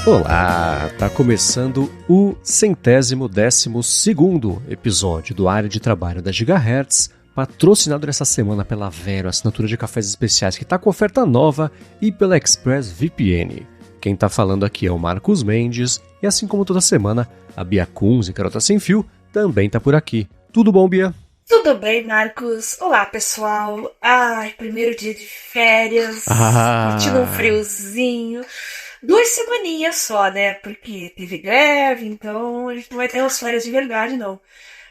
Olá, tá começando o 112º episódio do Área de Trabalho da Gigahertz, patrocinado nessa semana pela Vero, assinatura de cafés especiais que tá com oferta nova, e pela ExpressVPN. Quem tá falando aqui é o Marcos Mendes, e assim como toda semana, a Bia Kunz e Garota Sem Fio também tá por aqui. Tudo bom, Bia? Tudo bem, Marcos? Olá, pessoal. Ai, primeiro dia de férias, curtindo um friozinho. 2 semaninhas só, né? Porque teve greve, então a gente não vai ter as férias de verdade, não.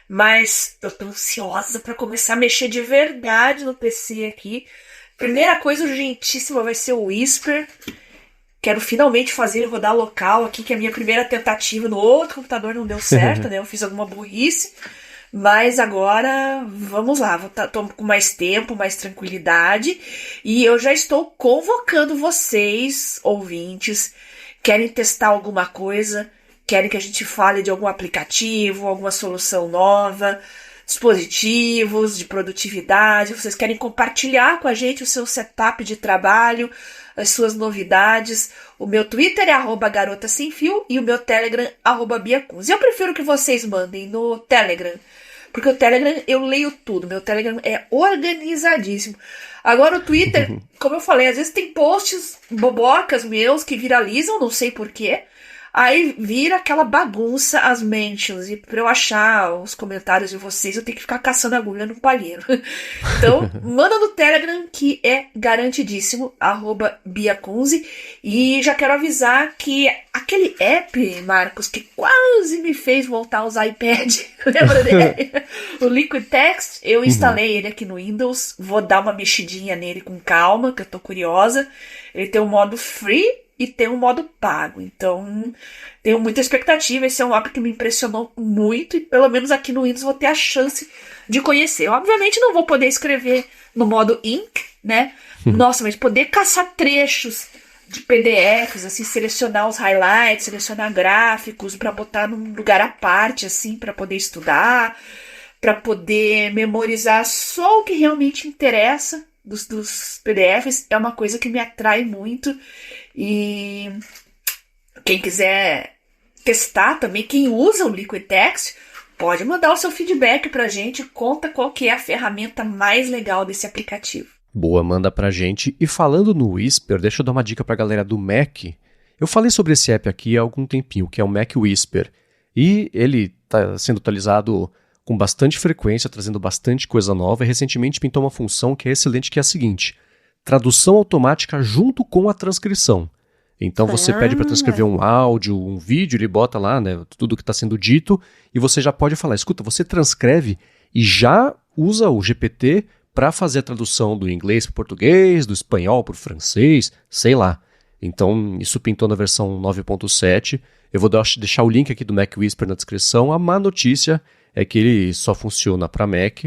Mas eu tô ansiosa pra começar a mexer de verdade no PC aqui. Primeira coisa urgentíssima vai ser o Whisper. Quero finalmente fazer ele rodar local aqui, que é a minha primeira tentativa no outro computador não deu certo, né? Eu fiz alguma burrice. Mas agora, vamos lá, tô com mais tempo, mais tranquilidade, e eu já estou convocando vocês, ouvintes, querem testar alguma coisa, querem que a gente fale de algum aplicativo, alguma solução nova, dispositivos de produtividade, vocês querem compartilhar com a gente o seu setup de trabalho, as suas novidades. O meu Twitter é @garotasemfio e o meu Telegram @biacunz. Eu prefiro que vocês mandem no Telegram, porque o Telegram eu leio tudo, meu Telegram é organizadíssimo. Agora o Twitter, como eu falei, às vezes tem posts bobocas meus que viralizam, não sei porquê. Aí vira aquela bagunça as mentions. E pra eu achar os comentários de vocês, eu tenho que ficar caçando agulha no palheiro. Então, manda no Telegram, que é garantidíssimo, @biacunze. E já quero avisar que aquele app, Marcos, que quase me fez voltar a usar iPad, lembra dele? O Liquid Text, eu instalei ele aqui no Windows. Vou dar uma mexidinha nele com calma, que eu tô curiosa. Ele tem um modo free e tem um modo pago, então tenho muita expectativa. Esse é um app que me impressionou muito e pelo menos aqui no Windows vou ter a chance de conhecer. Eu, obviamente não vou poder escrever no modo Ink, né? Nossa, mas poder caçar trechos de PDFs, assim, selecionar os highlights, selecionar gráficos para botar num lugar à parte, assim, para poder estudar, para poder memorizar só o que realmente interessa dos PDFs, é uma coisa que me atrai muito. E quem quiser testar também, quem usa o Liquid Text, pode mandar o seu feedback pra gente, conta qual que é a ferramenta mais legal desse aplicativo. Boa, manda pra gente. E falando no Whisper, deixa eu dar uma dica pra galera do Mac. Eu falei sobre esse app aqui há algum tempinho, que é o Mac Whisper, e ele tá sendo atualizado com bastante frequência, trazendo bastante coisa nova, e recentemente pintou uma função que é excelente, que é a seguinte: tradução automática junto com a transcrição. Então você pede para transcrever um áudio, um vídeo, ele bota lá, né, tudo que está sendo dito, e você já pode falar, escuta, você transcreve e já usa o GPT para fazer a tradução do inglês para o português, do espanhol para o francês, sei lá. Então isso pintou na versão 9.7. Eu vou deixar o link aqui do Mac Whisper na descrição. A má notícia é que ele só funciona para Mac,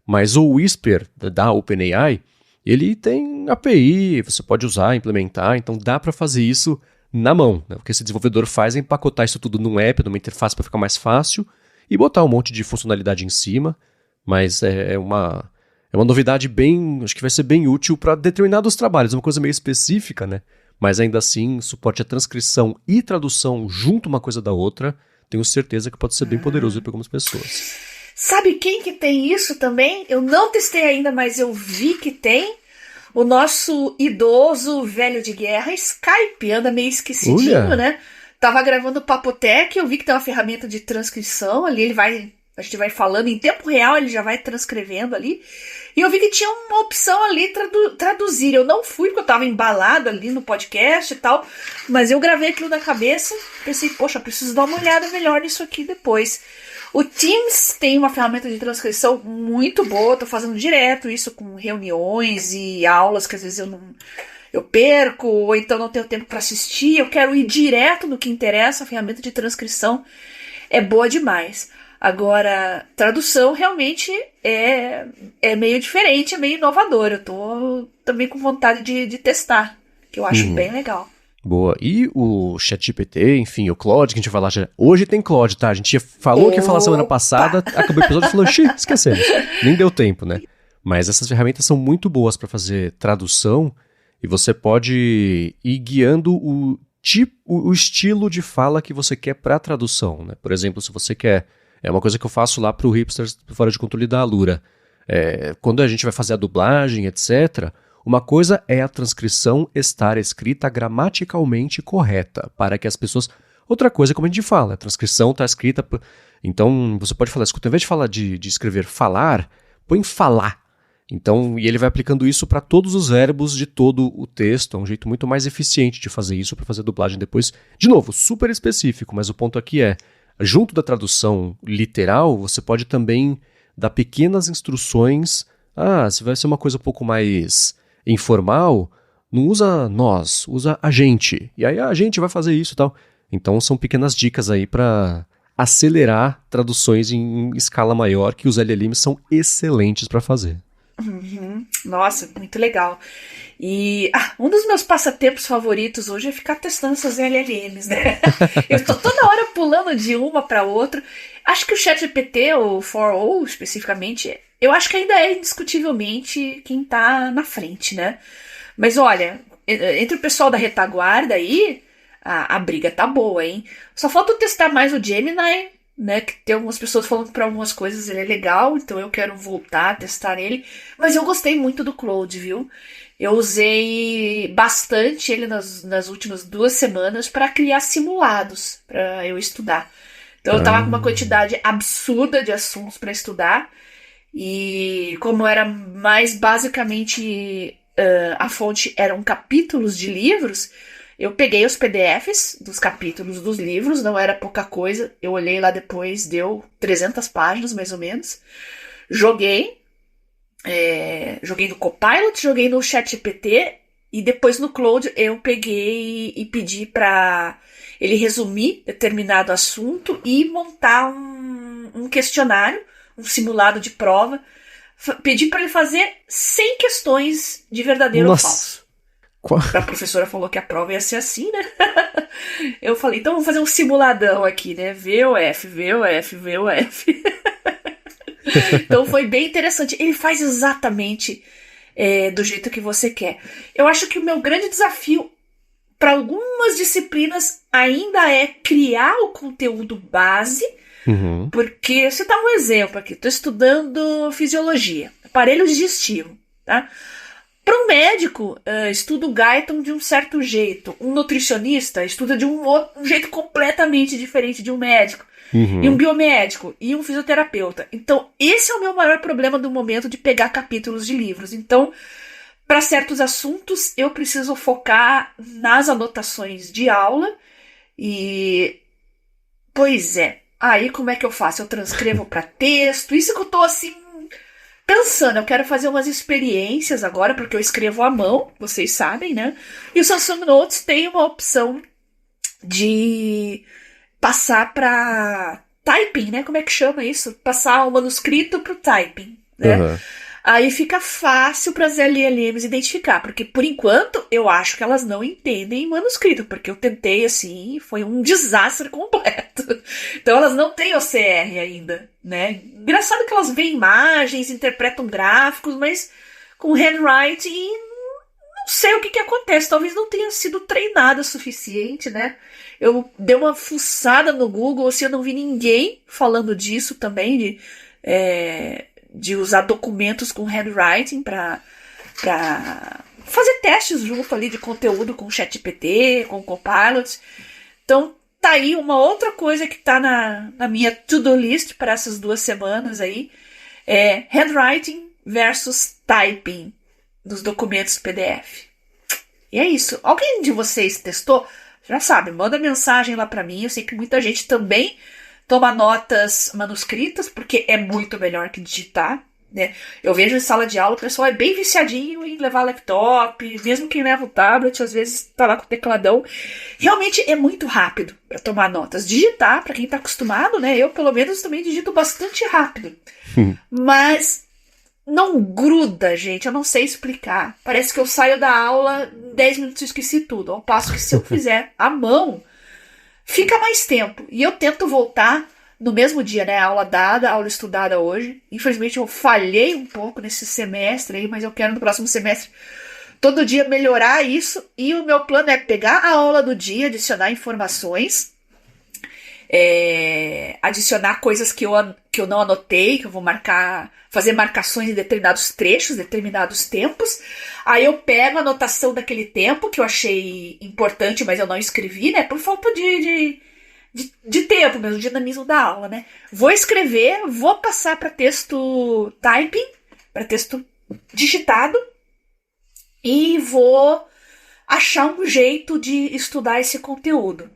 mas o Whisper da OpenAI, ele tem API, você pode usar, implementar, então dá para fazer isso na mão, né? O que esse desenvolvedor faz é empacotar isso tudo num app, numa interface para ficar mais fácil e botar um monte de funcionalidade em cima, mas é uma novidade bem, acho que vai ser bem útil para determinados trabalhos, uma coisa meio específica, né? Mas ainda assim, suporte a transcrição e tradução junto uma coisa da outra, tenho certeza que pode ser bem poderoso para algumas pessoas. Sabe quem que tem isso também? Eu não testei ainda, mas eu vi que tem. O nosso idoso velho de guerra, Skype, anda meio esquecidinho, né? Tava gravando o Papotec, eu vi que tem uma ferramenta de transcrição ali, a gente vai falando em tempo real, ele já vai transcrevendo ali. E eu vi que tinha uma opção ali, traduzir. Eu não fui, porque eu tava embalado ali no podcast e tal, mas eu gravei aquilo na cabeça, pensei, poxa, preciso dar uma olhada melhor nisso aqui depois. O Teams tem uma ferramenta de transcrição muito boa, tô fazendo direto isso com reuniões e aulas que às vezes eu perco, ou então não tenho tempo para assistir, eu quero ir direto no que interessa, a ferramenta de transcrição é boa demais. Agora, tradução realmente é meio diferente, é meio inovador, eu tô também com vontade de testar, que eu acho bem legal. Boa. E o ChatGPT, enfim, o Claude, que a gente vai falar já. Hoje tem Claude, tá? A gente falou que ia falar semana passada, acabou o episódio e falou, esquecemos. Nem deu tempo, né? Mas essas ferramentas são muito boas para fazer tradução e você pode ir guiando o o estilo de fala que você quer para a tradução, né? Por exemplo, se você quer... É uma coisa que eu faço lá pro Hipsters Fora de Controle da Alura. Quando a gente vai fazer a dublagem, etc., uma coisa é a transcrição estar escrita gramaticalmente correta, para que as pessoas... Outra coisa, como a gente fala, a transcrição está escrita... Então, você pode falar, escuta, ao invés de falar de escrever falar, põe falar. Então, e ele vai aplicando isso para todos os verbos de todo o texto. É um jeito muito mais eficiente de fazer isso, para fazer a dublagem depois. De novo, super específico, mas o ponto aqui é, junto da tradução literal, você pode também dar pequenas instruções. Se vai ser uma coisa um pouco mais informal, não usa nós, usa a gente. E aí a gente vai fazer isso e tal. Então, são pequenas dicas aí para acelerar traduções em escala maior, que os LLMs são excelentes para fazer. Uhum. Nossa, muito legal. E um dos meus passatempos favoritos hoje é ficar testando essas LLMs, né? Eu tô toda hora pulando de uma para outra. Acho que o ChatGPT, ou 4o especificamente, eu acho que ainda é indiscutivelmente quem tá na frente, né? Mas olha, entre o pessoal da retaguarda aí, a briga tá boa, hein? Só falta eu testar mais o Gemini, né? Que tem algumas pessoas falando que para algumas coisas ele é legal, então eu quero voltar a testar ele. Mas eu gostei muito do Claude, viu? Eu usei bastante ele nas últimas 2 semanas para criar simulados para eu estudar. Então eu tava com uma quantidade absurda de assuntos para estudar, e como era mais basicamente a fonte eram capítulos de livros, eu peguei os PDFs dos capítulos dos livros, não era pouca coisa, eu olhei lá depois, deu 300 páginas mais ou menos, joguei no Copilot, joguei no ChatGPT, e depois no Claude eu peguei e pedi para ele resumir determinado assunto e montar um questionário, um simulado de prova. Pedi para ele fazer 100 questões de verdadeiro ou falso. A professora falou que a prova ia ser assim, né? Eu falei, então vamos fazer um simuladão aqui, né? VOF, VOF, VOF. Então foi bem interessante. Ele faz exatamente do jeito que você quer. Eu acho que o meu grande desafio para algumas disciplinas ainda é criar o conteúdo base, porque você dá um exemplo aqui. Estou estudando fisiologia, aparelho digestivo, tá? Para um médico, estuda o Guyton de um certo jeito. Um nutricionista estuda de um jeito completamente diferente de um médico. E um biomédico, e um fisioterapeuta. Então, esse é o meu maior problema do momento, de pegar capítulos de livros. Então, para certos assuntos, eu preciso focar nas anotações de aula. E, pois é, aí como é que eu faço? Eu transcrevo para texto? Isso que eu tô assim pensando, eu quero fazer umas experiências agora, porque eu escrevo à mão, vocês sabem, né? E o Samsung Notes tem uma opção de passar para typing, né? Como é que chama isso? Passar o manuscrito para o typing, né? Aí fica fácil para as LLMs identificar, porque por enquanto eu acho que elas não entendem manuscrito, porque eu tentei assim, foi um desastre completo. Então elas não têm OCR ainda, né? Engraçado que elas veem imagens, interpretam gráficos, mas com handwriting não sei o que acontece, talvez não tenha sido treinada o suficiente, né? Eu dei uma fuçada no Google, assim, eu não vi ninguém falando disso também, de usar documentos com handwriting para fazer testes junto ali de conteúdo com o ChatGPT, com o Copilot. Então, tá aí uma outra coisa que tá na minha to-do list para essas 2 semanas aí, handwriting versus typing dos documentos PDF. E é isso. Alguém de vocês testou? Já sabe, manda mensagem lá para mim. Eu sei que muita gente também toma notas manuscritas, porque é muito melhor que digitar, né? Eu vejo em sala de aula o pessoal é bem viciadinho em levar laptop, mesmo quem leva o tablet, às vezes tá lá com o tecladão. Realmente é muito rápido para tomar notas. Digitar, para quem tá acostumado, né? Eu, pelo menos, também digito bastante rápido. Mas não gruda, gente. Eu não sei explicar. Parece que eu saio da aula, 10 minutos e esqueci tudo. Ao passo que se eu fizer à mão, fica mais tempo. E eu tento voltar no mesmo dia, né? Aula dada, aula estudada hoje. Infelizmente eu falhei um pouco nesse semestre aí, mas eu quero no próximo semestre todo dia melhorar isso, e o meu plano é pegar a aula do dia, adicionar informações, adicionar coisas que eu não anotei, que eu vou fazer marcações em determinados trechos, determinados tempos. Aí eu pego a anotação daquele tempo que eu achei importante, mas eu não escrevi, né? Por falta de tempo mesmo, dinamismo da aula, né? Vou escrever, vou passar para texto typing, para texto digitado, e vou achar um jeito de estudar esse conteúdo.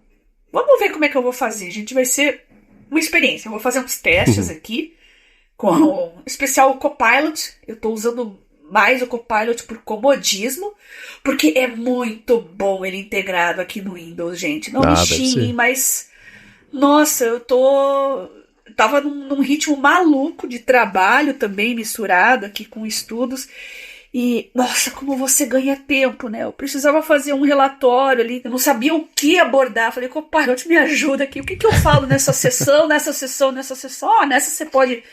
Vamos ver como é que eu vou fazer, gente. Vai ser uma experiência. Eu vou fazer uns testes aqui com o especial Copilot. Eu estou usando mais o Copilot por comodismo, porque é muito bom ele integrado aqui no Windows, gente. Não me xinguem, mas nossa, eu tava num ritmo maluco de trabalho também, misturado aqui com estudos. E, nossa, como você ganha tempo, né? Eu precisava fazer um relatório ali, eu não sabia o que abordar. Falei, Copilot, me ajuda aqui. O que eu falo nessa sessão, nessa sessão? Nessa você pode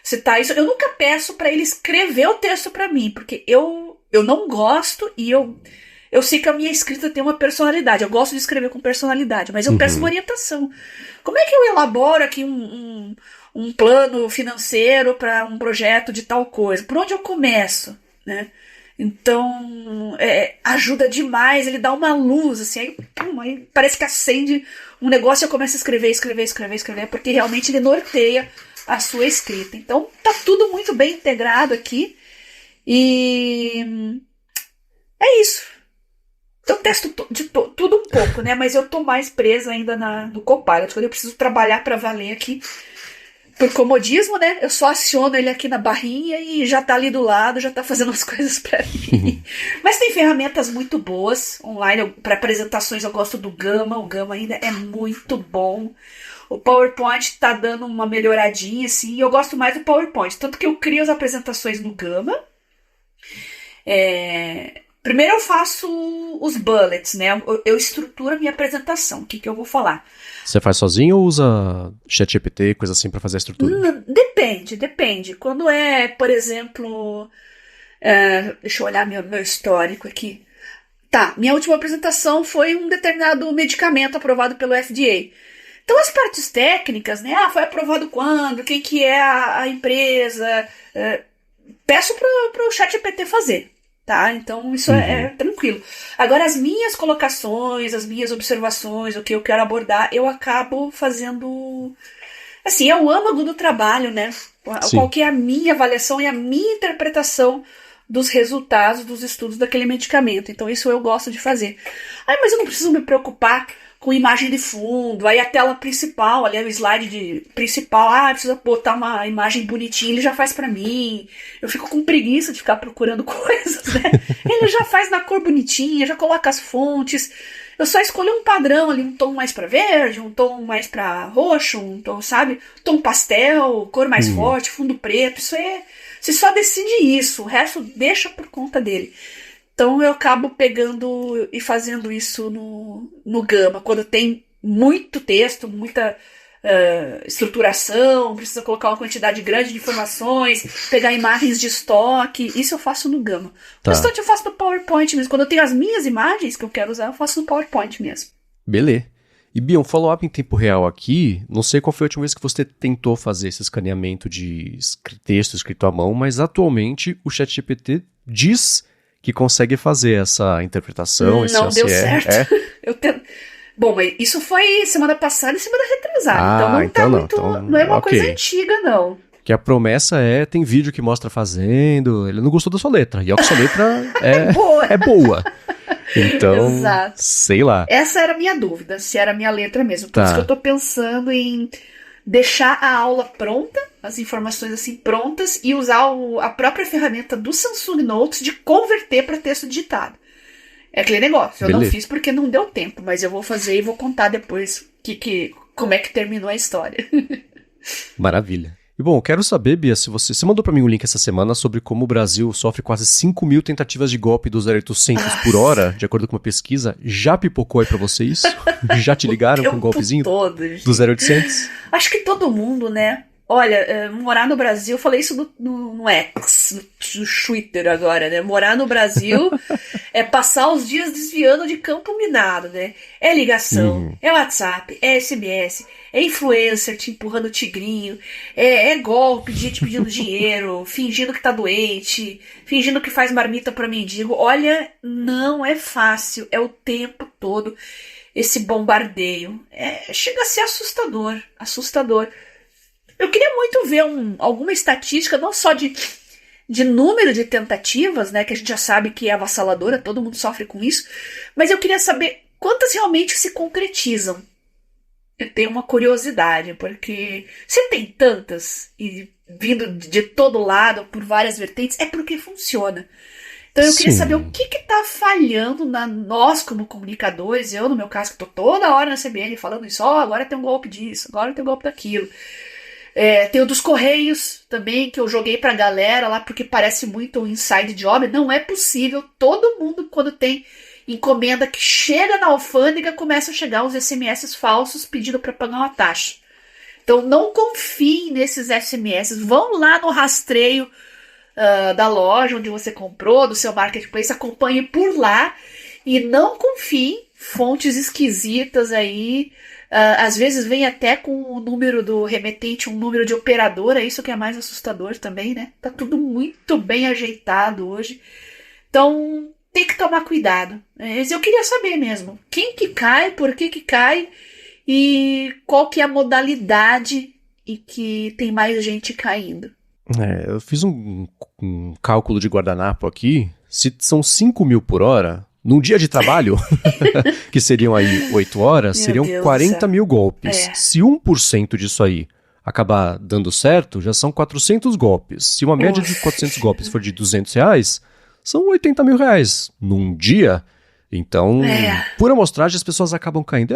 citar isso. Eu nunca peço para ele escrever o texto para mim, porque eu não gosto e eu sei que a minha escrita tem uma personalidade. Eu gosto de escrever com personalidade, mas eu peço uma orientação. Como é que eu elaboro aqui um plano financeiro para um projeto de tal coisa? Por onde eu começo? Né? Então ajuda demais, ele dá uma luz assim, aí parece que acende um negócio e eu começo a escrever, porque realmente ele norteia a sua escrita. Então tá tudo muito bem integrado aqui e é isso. Eu testo de tudo um pouco, né? Mas eu tô mais presa ainda no Copilot, quando eu preciso trabalhar para valer aqui. Por comodismo, né? Eu só aciono ele aqui na barrinha e já tá ali do lado, já tá fazendo as coisas pra mim. Mas tem ferramentas muito boas online. Para apresentações eu gosto do Gama. O Gama ainda é muito bom. O PowerPoint tá dando uma melhoradinha, assim. E eu gosto mais do PowerPoint. Tanto que eu crio as apresentações no Gama. Primeiro eu faço os bullets, né? Eu estruturo a minha apresentação. O que eu vou falar? Você faz sozinho ou usa ChatGPT, coisa assim, pra fazer a estrutura? Depende. Quando por exemplo... deixa eu olhar meu histórico aqui. Tá, minha última apresentação foi um determinado medicamento aprovado pelo FDA. Então as partes técnicas, né? Foi aprovado quando? Quem que é a empresa? Peço pro ChatGPT fazer. Tá? Então isso é tranquilo. Agora as minhas colocações, as minhas observações, o que eu quero abordar, eu acabo fazendo... Assim, é o âmago do trabalho, né? Sim. Qual que é a minha avaliação e a minha interpretação dos resultados dos estudos daquele medicamento. Então isso eu gosto de fazer. Mas eu não preciso me preocupar com imagem de fundo, aí a tela principal, ali o slide principal, precisa botar uma imagem bonitinha, ele já faz pra mim. Eu fico com preguiça de ficar procurando coisas, né? Ele já faz na cor bonitinha, já coloca as fontes. Eu só escolho um padrão ali, um tom mais pra verde, um tom mais pra roxo, um tom, sabe? Tom pastel, cor mais forte, fundo preto. Você só decide isso, o resto deixa por conta dele. Então eu acabo pegando e fazendo isso no Gama, quando tem muito texto, muita estruturação, precisa colocar uma quantidade grande de informações, pegar imagens de estoque, isso eu faço no Gama. Tá. O restante eu faço no PowerPoint mesmo. Quando eu tenho as minhas imagens que eu quero usar, eu faço no PowerPoint mesmo. Beleza. E Bia, um follow-up em tempo real aqui, não sei qual foi a última vez que você tentou fazer esse escaneamento de texto escrito à mão, mas atualmente o ChatGPT diz que consegue fazer essa interpretação. Não deu certo. Eu tento... Bom, mas isso foi semana passada e semana retrasada, então não é uma coisa antiga, não. Que a promessa tem vídeo que mostra fazendo, ele não gostou da sua letra, e a sua letra é boa. Então, exato. Sei lá. Essa era a minha dúvida, se era a minha letra mesmo. Por isso que eu tô pensando em deixar a aula pronta, as informações assim prontas, e usar a própria ferramenta do Samsung Notes de converter para texto digitado. É aquele negócio, eu não fiz porque não deu tempo, mas eu vou fazer e vou contar depois como é que terminou a história. Maravilha. E bom, eu quero saber, Bia, se você mandou pra mim um link essa semana sobre como o Brasil sofre quase 5.000 tentativas de golpe dos 0800 por hora, de acordo com uma pesquisa. Já pipocou aí pra você isso? Já te ligaram com um golpezinho dos 0800? Acho que todo mundo, né? Olha, morar no Brasil, eu falei isso no X, no Twitter agora, né? Morar no Brasil é passar os dias desviando de campo minado, né? É ligação, é WhatsApp, é SMS, é influencer te empurrando tigrinho, é golpe, gente pedindo dinheiro, fingindo que tá doente, fingindo que faz marmita pra mendigo. Olha, não é fácil, é o tempo todo esse bombardeio. Chega a ser assustador, assustador. Eu queria muito ver alguma estatística, não só de número de tentativas, né, que a gente já sabe que é avassaladora, todo mundo sofre com isso, mas eu queria saber quantas realmente se concretizam. Eu tenho uma curiosidade, porque se tem tantas, e vindo de todo lado, por várias vertentes, é porque funciona. Então eu queria saber o que está falhando nós como comunicadores, eu no meu caso, que estou toda hora na CBN falando isso, agora tem um golpe disso, agora tem um golpe daquilo. Tem o dos Correios também, que eu joguei pra galera lá, porque parece muito um inside job. Não é possível, todo mundo quando tem encomenda que chega na alfândega, começa a chegar uns SMS falsos pedindo para pagar uma taxa. Então não confiem nesses SMS, vão lá no rastreio da loja onde você comprou, do seu marketplace, acompanhe por lá e não confiem fontes esquisitas aí. Às vezes vem até com o número do remetente, um número de operadora, isso que é mais assustador também, né? Tá tudo muito bem ajeitado hoje. Então, tem que tomar cuidado. Mas eu queria saber mesmo, quem que cai, por que que cai e qual que é a modalidade e que tem mais gente caindo. Eu fiz um cálculo de guardanapo aqui, se são 5.000 por hora... Num dia de trabalho, que seriam aí 8 horas, seriam 40 mil golpes. Se 1% disso aí acabar dando certo, já são 400 golpes. Se uma média de 400 golpes for de R$200, são 80 mil reais num dia. Então, por amostragem, as pessoas acabam caindo.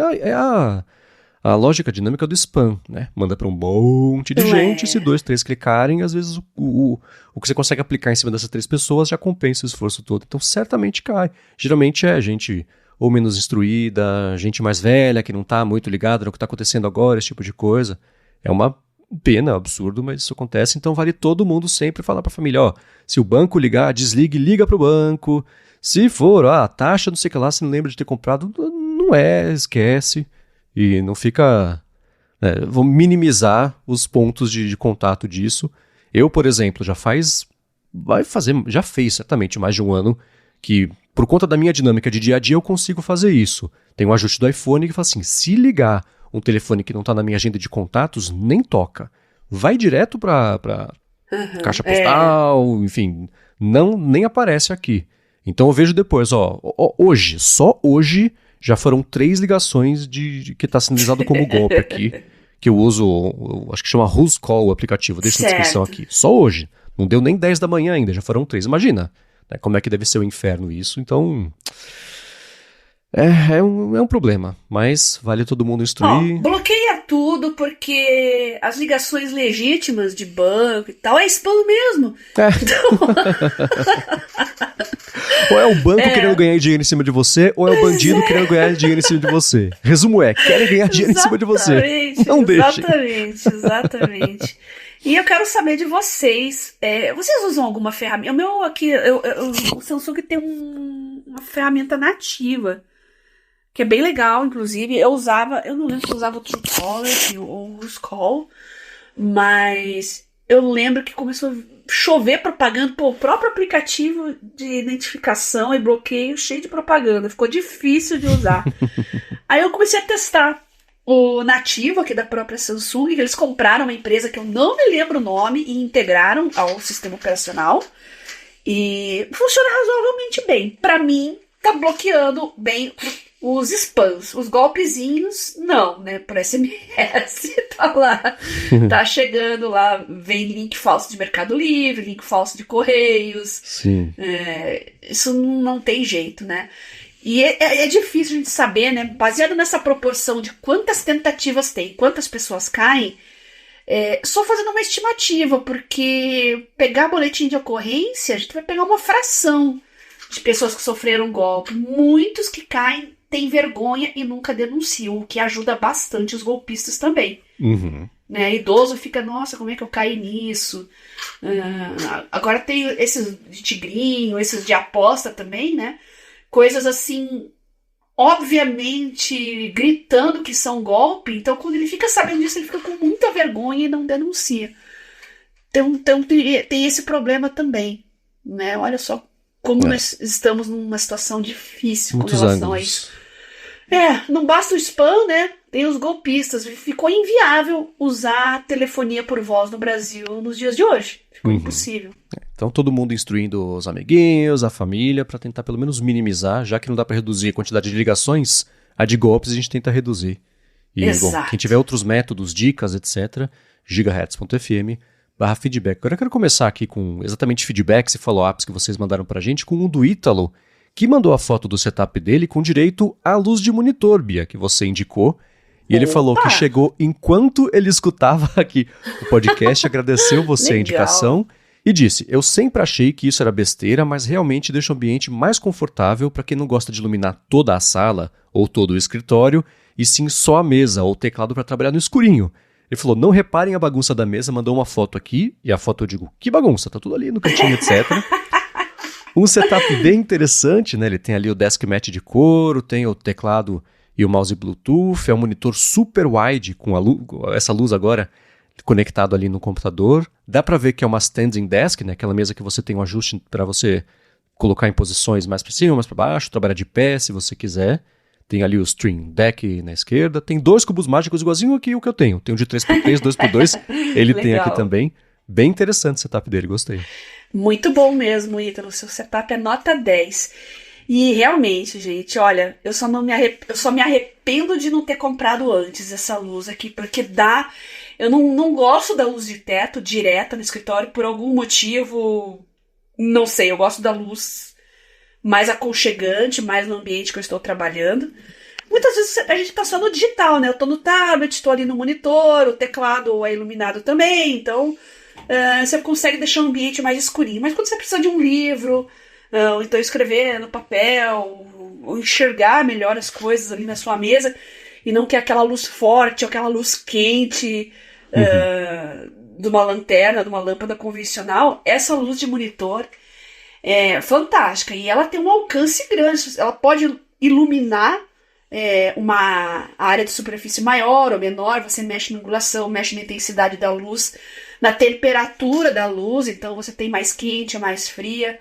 A lógica dinâmica do spam, né? Manda para um monte de gente, se 2, 3 clicarem, às vezes o que você consegue aplicar em cima dessas 3 pessoas já compensa o esforço todo. Então, certamente cai. Geralmente é gente ou menos instruída, gente mais velha, que não está muito ligada no que está acontecendo agora, esse tipo de coisa. É uma pena, absurdo, mas isso acontece. Então, vale todo mundo sempre falar para a família, se o banco ligar, desligue, liga para o banco. Se for, a taxa, não sei o que lá, se não lembra de ter comprado, não esquece. E não fica... vou minimizar os pontos de contato disso. Eu, por exemplo, já fez certamente mais de um ano que, por conta da minha dinâmica de dia a dia, eu consigo fazer isso. Tem um ajuste do iPhone que fala assim, se ligar um telefone que não está na minha agenda de contatos, nem toca. Vai direto para caixa postal, enfim, nem aparece aqui. Então eu vejo depois, hoje, só hoje... Já foram 3 ligações que está sinalizado como golpe aqui, que eu uso, acho que chama Who's Call o aplicativo, deixa na descrição aqui. Só hoje, não deu nem 10 da manhã ainda, já foram 3. Imagina, né, como é que deve ser o inferno isso. Então, é um problema, mas vale todo mundo instruir. Bloqueia tudo, porque as ligações legítimas de banco e tal é spam mesmo. Ou é o banco querendo ganhar dinheiro em cima de você, ou é o bandido querendo ganhar dinheiro em cima de você. Resumo querem ganhar dinheiro em cima de você. Não deixe. Exatamente. E eu quero saber de vocês. Vocês usam alguma ferramenta? O meu aqui, o Samsung tem uma ferramenta nativa, que é bem legal, inclusive. Eu não lembro se eu usava o Truecaller ou o Call, mas eu lembro que começou a chover propaganda, o próprio aplicativo de identificação e bloqueio cheio de propaganda, ficou difícil de usar. Aí eu comecei a testar o nativo aqui da própria Samsung, que eles compraram uma empresa que eu não me lembro o nome e integraram ao sistema operacional e funciona razoavelmente bem. Para mim, tá bloqueando bem os spams, os golpezinhos, não, né? Por SMS, tá lá, tá chegando lá, vem link falso de Mercado Livre, link falso de Correios. Sim. Isso não tem jeito, né? E é difícil a gente saber, né? Baseado nessa proporção de quantas tentativas tem, quantas pessoas caem, só fazendo uma estimativa, porque pegar boletim de ocorrência, a gente vai pegar uma fração de pessoas que sofreram golpe. Muitos que caem têm vergonha e nunca denunciam, o que ajuda bastante os golpistas também. Uhum. né? Idoso fica, nossa, como é que eu caí nisso? Agora tem esses de tigrinho, esses de aposta também, né? Coisas assim, obviamente gritando que são golpe. Então, quando ele fica sabendo disso, ele fica com muita vergonha e não denuncia. Então tem esse problema também, né? Olha só como nós estamos numa situação difícil com relação a isso. Não basta o spam, né? Tem os golpistas. Ficou inviável usar a telefonia por voz no Brasil nos dias de hoje. Ficou impossível. Então todo mundo instruindo os amiguinhos, a família, para tentar pelo menos minimizar, já que não dá para reduzir a quantidade de ligações, a de golpes a gente tenta reduzir. E bom, quem tiver outros métodos, dicas, etc., gigahertz.fm/feedback. Agora eu quero começar aqui com exatamente feedbacks e follow-ups que vocês mandaram pra gente, com um do Ítalo, que mandou a foto do setup dele com direito à luz de monitor, Bia, que você indicou. E ele falou que chegou enquanto ele escutava aqui o podcast, agradeceu você a indicação e disse: eu sempre achei que isso era besteira, mas realmente deixa o ambiente mais confortável para quem não gosta de iluminar toda a sala ou todo o escritório, e sim só a mesa ou o teclado para trabalhar no escurinho. Ele falou: não reparem a bagunça da mesa, mandou uma foto aqui, e a foto eu digo: que bagunça, tá tudo ali no cantinho, etc. Um setup bem interessante, né? Ele tem ali o desk mat de couro, tem o teclado e o mouse Bluetooth, é um monitor super wide com essa luz agora conectado ali no computador. Dá pra ver que é uma standing desk, né? Aquela mesa que você tem um ajuste para você colocar em posições mais para cima, mais para baixo, trabalhar de pé se você quiser. Tem ali o Stream Deck na esquerda. Tem 2 cubos mágicos igualzinho aqui o que eu tenho. Tem um de 3x3, 2x2. Ele tem aqui também. Bem interessante o setup dele, gostei. Muito bom mesmo, Ítalo. Seu setup é nota 10. E realmente, gente, olha, eu só me arrependo de não ter comprado antes essa luz aqui, porque eu não gosto da luz de teto direta no escritório por algum motivo, não sei, eu gosto da luz mais aconchegante, mais no ambiente que eu estou trabalhando. Muitas vezes a gente tá só no digital, né? Eu tô no tablet, estou ali no monitor, o teclado é iluminado também, então você consegue deixar o ambiente mais escurinho. Mas quando você precisa de um livro, ou então escrever no papel, ou enxergar melhor as coisas ali na sua mesa, e não quer aquela luz forte, ou aquela luz quente de uma lanterna, de uma lâmpada convencional, essa luz de monitor é fantástica. E ela tem um alcance grande, ela pode iluminar uma área de superfície maior ou menor, você mexe na angulação, mexe na intensidade da luz, na temperatura da luz, então você tem mais quente, mais fria.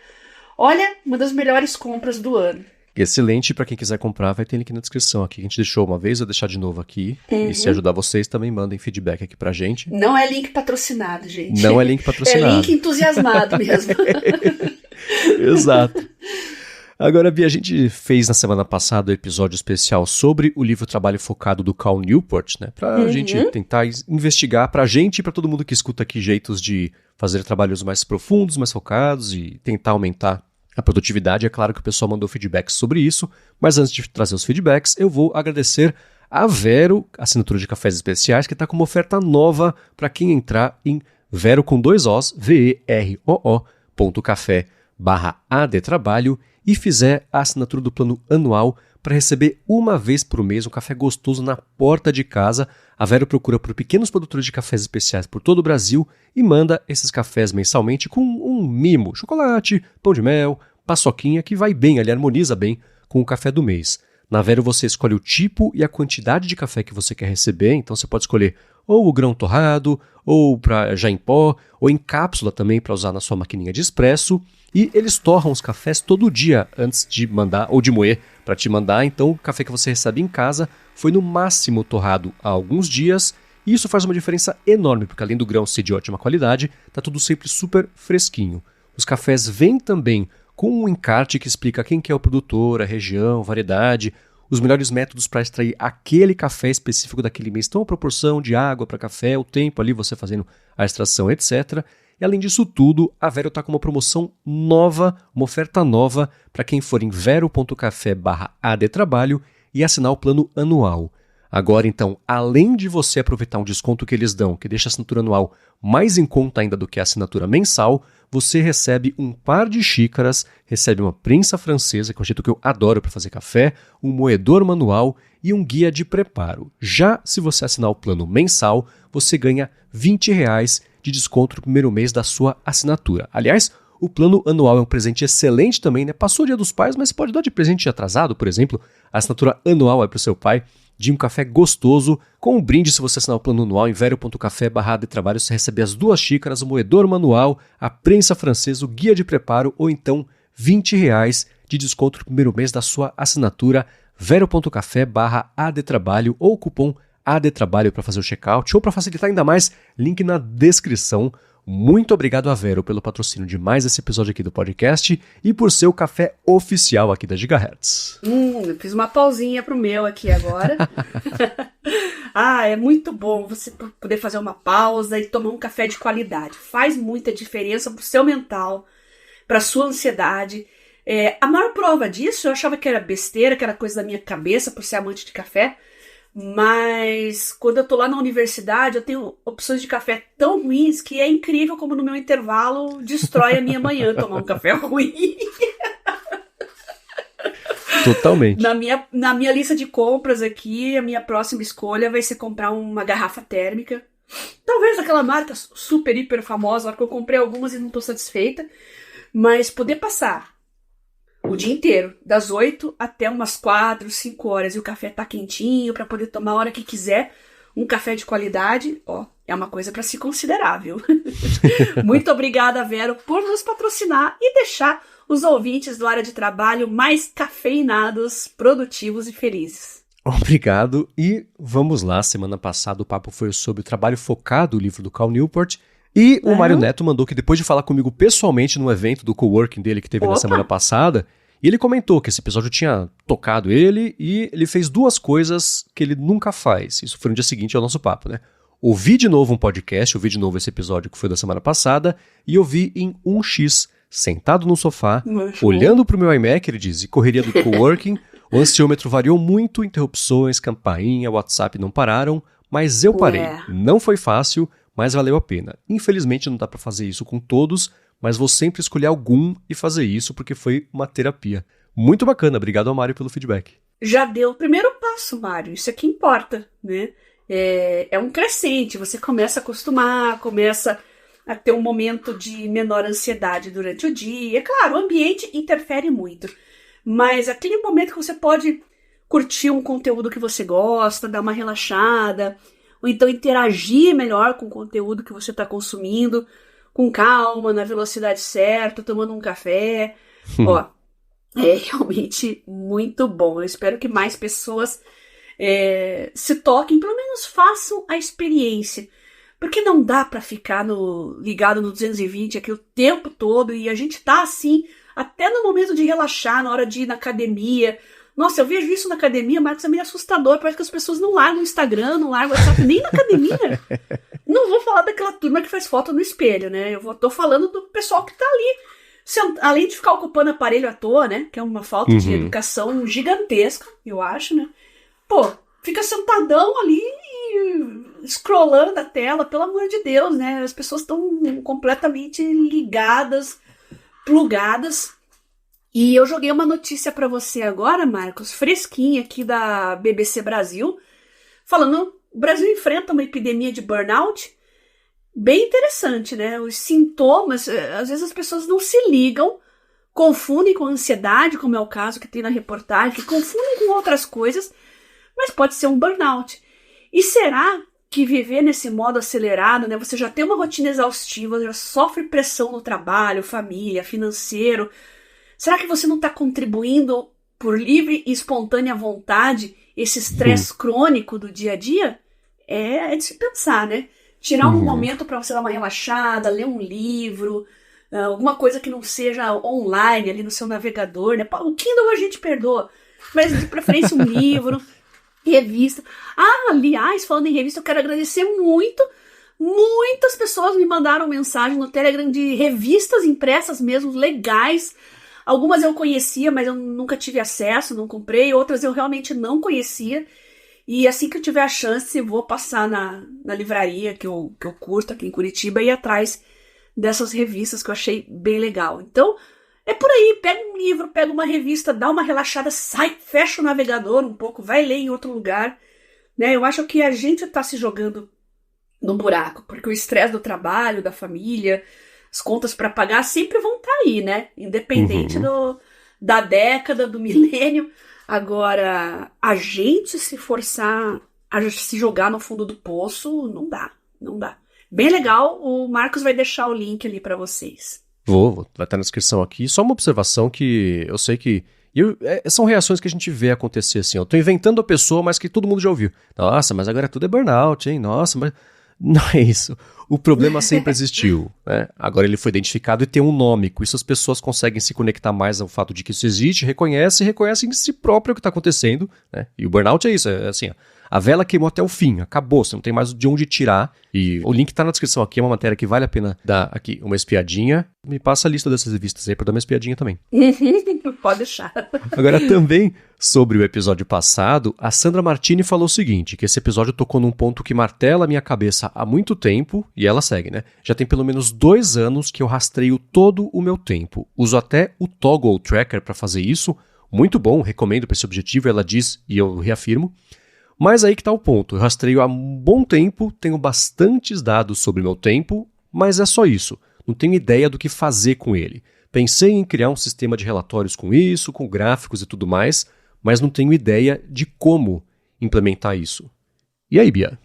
Olha, uma das melhores compras do ano. Excelente, para quem quiser comprar, vai ter link na descrição aqui. A gente deixou uma vez, vou deixar de novo aqui. E se ajudar vocês, também mandem feedback aqui pra gente. Não é link patrocinado, gente. Não é link patrocinado. É link entusiasmado mesmo. Exato. Agora, Bia, a gente fez na semana passada o episódio especial sobre o livro Trabalho Focado do Cal Newport, né? Pra gente tentar investigar pra gente e pra todo mundo que escuta aqui jeitos de fazer trabalhos mais profundos, mais focados e tentar aumentar a produtividade. É claro que o pessoal mandou feedbacks sobre isso, mas antes de trazer os feedbacks, eu vou agradecer a Vero, assinatura de cafés especiais, que está com uma oferta nova para quem entrar em Vero com 2 Os, veroo.café/adtrabalho e fizer a assinatura do plano anual para receber uma vez por mês um café gostoso na porta de casa. A Vero procura por pequenos produtores de cafés especiais por todo o Brasil e manda esses cafés mensalmente com um mimo, chocolate, pão de mel, paçoquinha, que vai bem, ali harmoniza bem com o café do mês. Na Vero você escolhe o tipo e a quantidade de café que você quer receber, então você pode escolher ou o grão torrado, ou já em pó, ou em cápsula também para usar na sua maquininha de expresso. E eles torram os cafés todo dia antes de mandar, ou de moer para te mandar. Então o café que você recebe em casa foi no máximo torrado há alguns dias. E isso faz uma diferença enorme, porque além do grão ser de ótima qualidade, tá tudo sempre super fresquinho. Os cafés vêm também com um encarte que explica quem que é o produtor, a região, variedade, os melhores métodos para extrair aquele café específico daquele mês. Então a proporção de água para café, o tempo ali você fazendo a extração, etc. E além disso tudo, a Vero está com uma promoção nova, uma oferta nova para quem for em vero.café/adtrabalho e assinar o plano anual. Agora, então, além de você aproveitar um desconto que eles dão, que deixa a assinatura anual mais em conta ainda do que a assinatura mensal, você recebe um par de xícaras, recebe uma prensa francesa, que é um jeito que eu adoro para fazer café, um moedor manual e um guia de preparo. Já se você assinar o plano mensal, você ganha R$20 de desconto no primeiro mês da sua assinatura. Aliás, o plano anual é um presente excelente também, né? Passou o Dia dos Pais, mas você pode dar de presente atrasado, por exemplo. A assinatura anual é para o seu pai, de um café gostoso, com um brinde se você assinar o plano anual em vero.café/adetrabalho, você recebe as 2 xícaras, o moedor manual, a prensa francesa, o guia de preparo ou então R$20 de desconto no primeiro mês da sua assinatura vero.café/adetrabalho ou cupom ADETRABALHO para fazer o checkout ou para facilitar ainda mais, link na descrição. Muito obrigado a Vero pelo patrocínio de mais esse episódio aqui do podcast e por ser o café oficial aqui da Gigahertz. Eu fiz uma pausinha pro meu aqui agora. É muito bom você poder fazer uma pausa e tomar um café de qualidade. Faz muita diferença pro seu mental, pra sua ansiedade. A maior prova disso, eu achava que era besteira, que era coisa da minha cabeça por ser amante de café. Mas quando eu tô lá na universidade, eu tenho opções de café tão ruins que é incrível como no meu intervalo destrói a minha manhã tomar um café ruim. Totalmente. Na minha lista de compras aqui, a minha próxima escolha vai ser comprar uma garrafa térmica. Talvez aquela marca super, hiper famosa, que eu comprei algumas e não tô satisfeita. Mas poder passar o dia inteiro, das 8 até umas 4, 5 horas, e o café tá quentinho para poder tomar a hora que quiser, um café de qualidade, é uma coisa para se considerar, viu? Muito obrigada, Vero, por nos patrocinar e deixar os ouvintes do Área de Trabalho mais cafeinados, produtivos e felizes. Obrigado, e vamos lá. Semana passada o papo foi sobre o trabalho focado, o livro do Cal Newport, e o Mário Neto mandou que depois de falar comigo pessoalmente no evento do coworking dele que teve na semana passada, ele comentou que esse episódio tinha tocado ele e ele fez 2 coisas que ele nunca faz. Isso foi no dia seguinte ao nosso papo, né? Ouvi de novo um podcast, ouvi de novo esse episódio que foi da semana passada e ouvi em 1x, sentado no sofá, olhando pro meu iMac, ele diz, e correria do coworking, o ansiômetro variou muito, interrupções, campainha, WhatsApp não pararam, mas eu parei. Não foi fácil, mas valeu a pena. Infelizmente não dá pra fazer isso com todos, mas vou sempre escolher algum e fazer isso porque foi uma terapia. Muito bacana, obrigado ao Mário pelo feedback. Já deu o primeiro passo, Mário, isso é que importa, né? É um crescente, você começa a acostumar, começa a ter um momento de menor ansiedade durante o dia. É claro, o ambiente interfere muito, mas aquele momento que você pode curtir um conteúdo que você gosta, dar uma relaxada, ou então interagir melhor com o conteúdo que você está consumindo, com calma, na velocidade certa, tomando um café. É realmente muito bom. Eu espero que mais pessoas se toquem, pelo menos façam a experiência. Porque não dá para ficar ligado no 220 aqui o tempo todo, e a gente tá assim, até no momento de relaxar, na hora de ir na academia. Nossa, eu vejo isso na academia, Marcos, é meio assustador. Parece que as pessoas não largam o Instagram, não largam o WhatsApp, nem na academia. Não vou falar daquela turma que faz foto no espelho, né? Tô falando do pessoal que tá ali, além de ficar ocupando aparelho à toa, né? Que é uma falta de educação gigantesca, eu acho, né? Fica sentadão ali e scrollando a tela, pelo amor de Deus, né? As pessoas estão completamente ligadas, plugadas. E eu joguei uma notícia para você agora, Marcos, fresquinha aqui da BBC Brasil, falando o Brasil enfrenta uma epidemia de burnout bem interessante, né? Os sintomas, às vezes as pessoas não se ligam, confundem com ansiedade, como é o caso que tem na reportagem, que confundem com outras coisas, mas pode ser um burnout. E será que viver nesse modo acelerado, né? Você já tem uma rotina exaustiva, já sofre pressão no trabalho, família, financeiro. Será que você não está contribuindo por livre e espontânea vontade esse estresse crônico do dia a dia? É de se pensar, né? Tirar um momento para você dar uma relaxada, ler um livro, alguma coisa que não seja online ali no seu navegador, né? O Kindle a gente perdoa, mas de preferência um livro, revista. Aliás, falando em revista, eu quero agradecer muitas pessoas me mandaram mensagem no Telegram de revistas impressas mesmo, legais. Algumas eu conhecia, mas eu nunca tive acesso, não comprei. Outras eu realmente não conhecia. E assim que eu tiver a chance, vou passar na livraria que eu curto aqui em Curitiba e ir atrás dessas revistas que eu achei bem legal. Então, é por aí, pega um livro, pega uma revista, dá uma relaxada, sai, fecha o navegador um pouco, vai ler em outro lugar. Né? Eu acho que a gente tá se jogando no buraco, porque o estresse do trabalho, da família, as contas para pagar sempre vão estar aí, né? Independente da década, do milênio. Agora, a gente se forçar a se jogar no fundo do poço, não dá. Bem legal, o Marcos vai deixar o link ali para vocês. Vai estar na descrição aqui. Só uma observação que eu sei que... são reações que a gente vê acontecer assim. Eu tô inventando a pessoa, mas que todo mundo já ouviu. Nossa, mas agora tudo é burnout, hein? Nossa, mas... Não é isso. O problema sempre existiu, né? Agora ele foi identificado e tem um nome. Com isso as pessoas conseguem se conectar mais ao fato de que isso existe, reconhecem em si próprio o que está acontecendo, né? E o burnout é isso, é assim, ó, a vela queimou até o fim, acabou, você não tem mais de onde tirar. E o link está na descrição aqui, é uma matéria que vale a pena dar aqui uma espiadinha. Me passa a lista dessas revistas aí para dar uma espiadinha também. Pode deixar. Agora também, sobre o episódio passado, a Sandra Martini falou o seguinte, que esse episódio tocou num ponto que martela a minha cabeça há muito tempo, e ela segue, né? Já tem pelo menos 2 anos que eu rastreio todo o meu tempo. Uso até o Toggle Tracker para fazer isso. Muito bom, recomendo para esse objetivo, ela diz, e eu reafirmo. Mas aí que tá o ponto, eu rastreio há um bom tempo, tenho bastantes dados sobre meu tempo, mas é só isso, não tenho ideia do que fazer com ele. Pensei em criar um sistema de relatórios com isso, com gráficos e tudo mais, mas não tenho ideia de como implementar isso. E aí, Bia?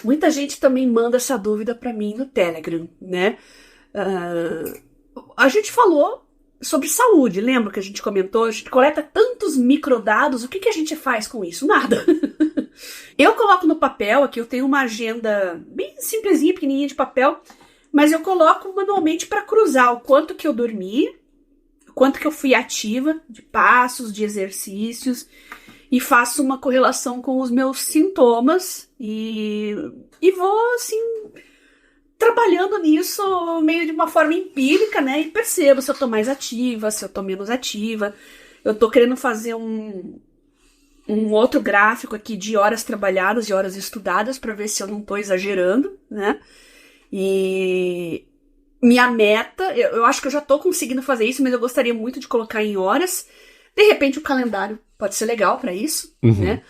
Muita gente também manda essa dúvida para mim no Telegram, né? A gente falou sobre saúde, lembra que a gente comentou? A gente coleta tantos microdados, o que a gente faz com isso? Nada. Eu coloco no papel, aqui eu tenho uma agenda bem simplesinha, pequenininha de papel, mas eu coloco manualmente para cruzar o quanto que eu dormi, o quanto que eu fui ativa, de passos, de exercícios, e faço uma correlação com os meus sintomas e vou, assim, trabalhando nisso meio de uma forma empírica, né? E percebo se eu tô mais ativa, se eu tô menos ativa. Eu tô querendo fazer um outro gráfico aqui de horas trabalhadas e horas estudadas para ver se eu não tô exagerando, né? E minha meta, eu acho que eu já tô conseguindo fazer isso, mas eu gostaria muito de colocar em horas. De repente o calendário pode ser legal para isso, né?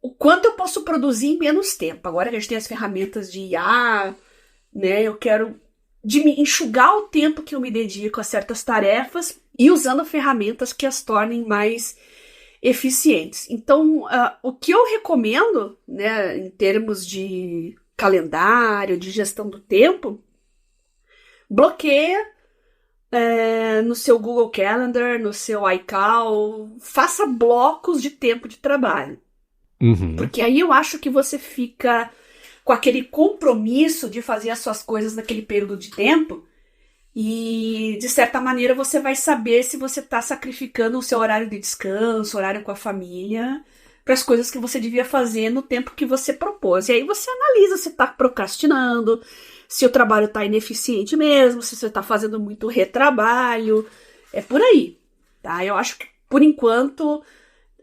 O quanto eu posso produzir em menos tempo. Agora que a gente tem as ferramentas de IA, né? Eu quero enxugar o tempo que eu me dedico a certas tarefas e usando ferramentas que as tornem mais eficientes. Então, o que eu recomendo, né, em termos de calendário, de gestão do tempo, bloqueia no seu Google Calendar, no seu iCal, faça blocos de tempo de trabalho. Porque aí eu acho que você fica com aquele compromisso de fazer as suas coisas naquele período de tempo e, de certa maneira, você vai saber se você está sacrificando o seu horário de descanso, horário com a família, para as coisas que você devia fazer no tempo que você propôs. E aí você analisa se está procrastinando, se o trabalho está ineficiente mesmo, se você está fazendo muito retrabalho. É por aí, tá? Eu acho que, por enquanto,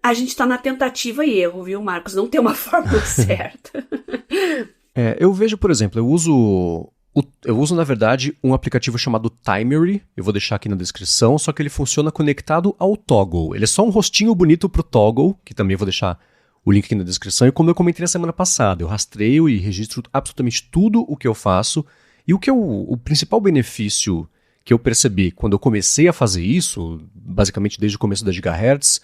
a gente está na tentativa e erro, viu, Marcos? Não tem uma fórmula certa. Eu vejo, por exemplo, eu uso, na verdade, um aplicativo chamado Timery, eu vou deixar aqui na descrição, só que ele funciona conectado ao Toggle. Ele é só um rostinho bonito pro Toggle, que também vou deixar o link aqui na descrição, e como eu comentei na semana passada, eu rastreio e registro absolutamente tudo o que eu faço, e o principal benefício que eu percebi quando eu comecei a fazer isso, basicamente desde o começo da Gigahertz,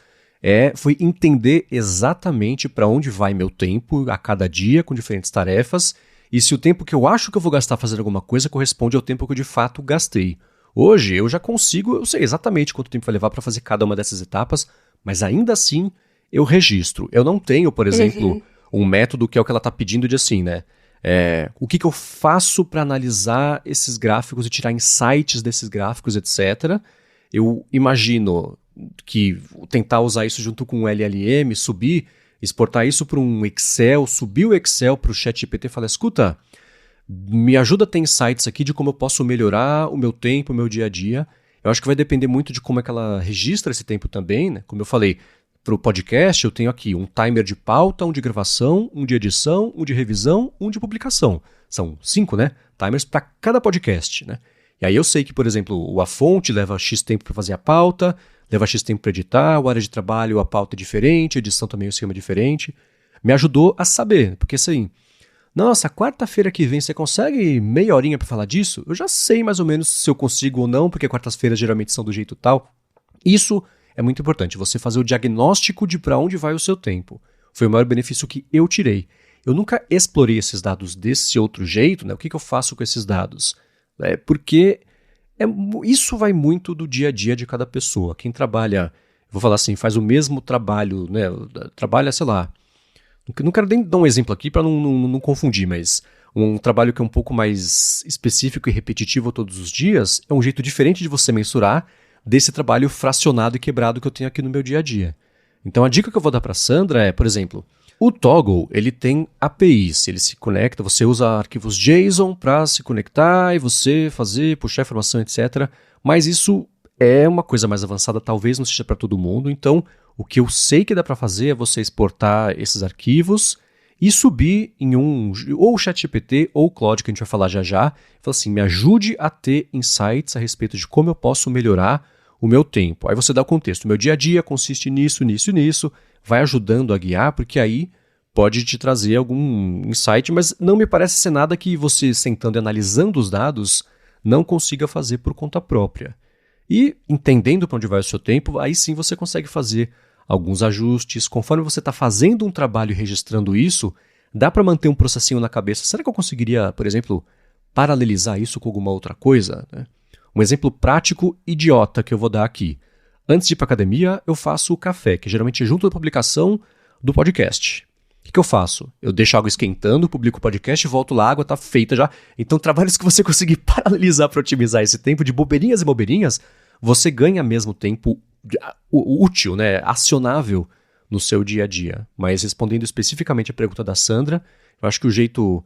foi entender exatamente para onde vai meu tempo a cada dia com diferentes tarefas e se o tempo que eu acho que eu vou gastar fazendo alguma coisa corresponde ao tempo que eu de fato gastei. Hoje eu já consigo, eu sei exatamente quanto tempo vai levar para fazer cada uma dessas etapas, mas ainda assim eu registro. Eu não tenho, por exemplo, um método que é o que ela está pedindo de assim, né? O que eu faço para analisar esses gráficos e tirar insights desses gráficos, etc. Eu imagino que tentar usar isso junto com o LLM, exportar isso para um Excel, subir o Excel para o ChatGPT e falar, escuta, me ajuda a ter insights aqui de como eu posso melhorar o meu tempo, o meu dia a dia. Eu acho que vai depender muito de como é que ela registra esse tempo também, né? Como eu falei, pro podcast, eu tenho aqui um timer de pauta, um de gravação, um de edição, um de revisão, um de publicação. São 5, né? Timers para cada podcast, né? E aí eu sei que, por exemplo, a fonte leva X tempo para fazer a pauta, leva X tempo para editar, a área de trabalho, a pauta é diferente, a edição também, o esquema é diferente. Me ajudou a saber, porque assim, nossa, quarta-feira que vem você consegue meia horinha para falar disso? Eu já sei mais ou menos se eu consigo ou não, porque quartas-feiras geralmente são do jeito tal. Isso é muito importante, você fazer o diagnóstico de para onde vai o seu tempo. Foi o maior benefício que eu tirei. Eu nunca explorei esses dados desse outro jeito, né? O que eu faço com esses dados? Porque isso vai muito do dia a dia de cada pessoa. Quem trabalha, vou falar assim, faz o mesmo trabalho, né? Trabalha, sei lá, não quero nem dar um exemplo aqui para não confundir, mas um trabalho que é um pouco mais específico e repetitivo todos os dias é um jeito diferente de você mensurar desse trabalho fracionado e quebrado que eu tenho aqui no meu dia a dia. Então a dica que eu vou dar para a Sandra é, por exemplo, o Toggl, ele tem APIs, ele se conecta, você usa arquivos JSON para se conectar e você fazer, puxar informação, etc. Mas isso é uma coisa mais avançada, talvez não seja para todo mundo. Então, o que eu sei que dá para fazer é você exportar esses arquivos e subir em ou o ChatGPT ou o Claude, que a gente vai falar já já. Fala assim, me ajude a ter insights a respeito de como eu posso melhorar o meu tempo. Aí você dá o contexto. O meu dia a dia consiste nisso, nisso e nisso. Vai ajudando a guiar, porque aí pode te trazer algum insight, mas não me parece ser nada que você, sentando e analisando os dados, não consiga fazer por conta própria. E entendendo para onde vai o seu tempo, aí sim você consegue fazer alguns ajustes. Conforme você está fazendo um trabalho e registrando isso, dá para manter um processinho na cabeça. Será que eu conseguiria, por exemplo, paralelizar isso com alguma outra coisa? Né? Um exemplo prático idiota que eu vou dar aqui. Antes de ir para a academia, eu faço o café, que geralmente é junto da publicação do podcast. O que eu faço? Eu deixo a água esquentando, publico o podcast, volto lá, a água está feita já. Então, trabalhos que você conseguir paralelizar para otimizar esse tempo de bobeirinhas e bobeirinhas, você ganha mesmo tempo útil, né, acionável no seu dia a dia. Mas respondendo especificamente a pergunta da Sandra, eu acho que o jeito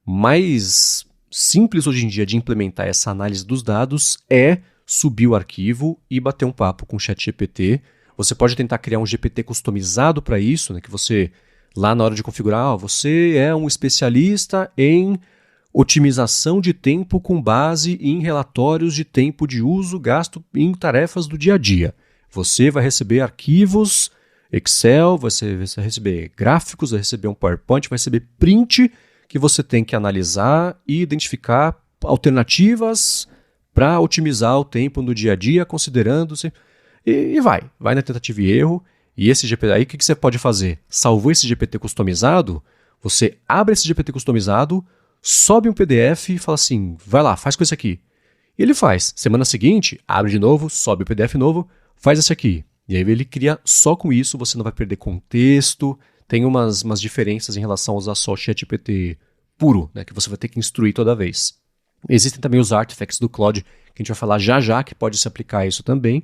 mais simples hoje em dia de implementar essa análise dos dados é subir o arquivo e bater um papo com o ChatGPT. Você pode tentar criar um GPT customizado para isso, né, que você, lá na hora de configurar, você é um especialista em otimização de tempo com base em relatórios de tempo de uso gasto em tarefas do dia a dia. Você vai receber arquivos Excel, você vai receber gráficos, vai receber um PowerPoint, vai receber print que você tem que analisar e identificar alternativas para otimizar o tempo no dia a dia, considerando... E vai na tentativa e erro. E esse GPT aí, o que você pode fazer? Salvou esse GPT customizado, você abre esse GPT customizado, sobe um PDF e fala assim, vai lá, faz com esse aqui. E ele faz. Semana seguinte, abre de novo, sobe o PDF novo, faz esse aqui. E aí ele cria só com isso, você não vai perder contexto, tem umas diferenças em relação a usar só o ChatGPT puro, né, que você vai ter que instruir toda vez. Existem também os artifacts do Claude, que a gente vai falar já já, que pode se aplicar a isso também.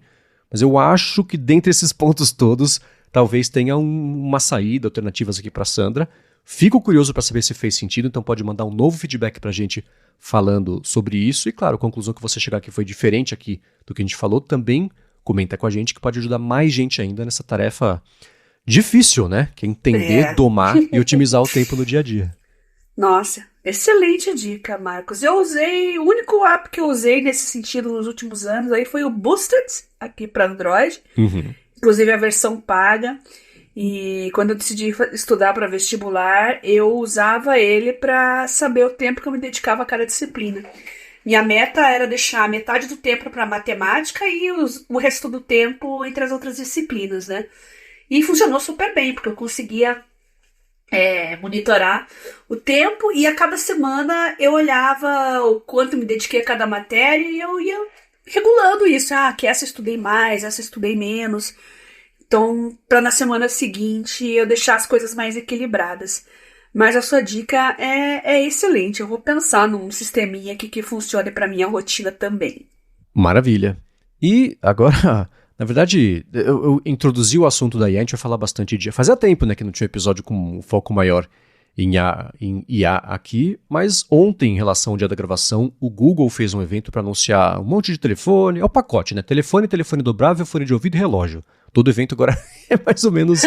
Mas eu acho que dentre esses pontos todos, talvez tenha uma saída, alternativas aqui para Sandra. Fico curioso para saber se fez sentido, então pode mandar um novo feedback para a gente falando sobre isso. E claro, a conclusão que você chegar aqui foi diferente aqui do que a gente falou, também comenta com a gente, que pode ajudar mais gente ainda nessa tarefa difícil, né? Que é entender, domar e otimizar o tempo no dia a dia. Nossa, excelente dica, Marcos. O único app que eu usei nesse sentido nos últimos anos aí foi o Boosted, aqui para Android, inclusive a versão paga. E quando eu decidi estudar para vestibular, eu usava ele para saber o tempo que eu me dedicava a cada disciplina. Minha meta era deixar metade do tempo para matemática e o resto do tempo entre as outras disciplinas, né? E funcionou super bem, porque eu conseguia monitorar o tempo e a cada semana eu olhava o quanto me dediquei a cada matéria e eu ia regulando isso. Que essa eu estudei mais, essa eu estudei menos. Então, para na semana seguinte eu deixar as coisas mais equilibradas. Mas a sua dica é excelente. Eu vou pensar num sisteminha aqui que funcione para minha rotina também. Maravilha. E agora, na verdade, eu introduzi o assunto da IA, a gente vai falar bastante de... Fazia tempo, né, que não tinha um episódio com um foco maior em IA aqui, mas ontem, em relação ao dia da gravação, o Google fez um evento para anunciar um monte de telefone, é o pacote, né? Telefone dobrável, fone de ouvido e relógio. Todo evento agora é mais ou menos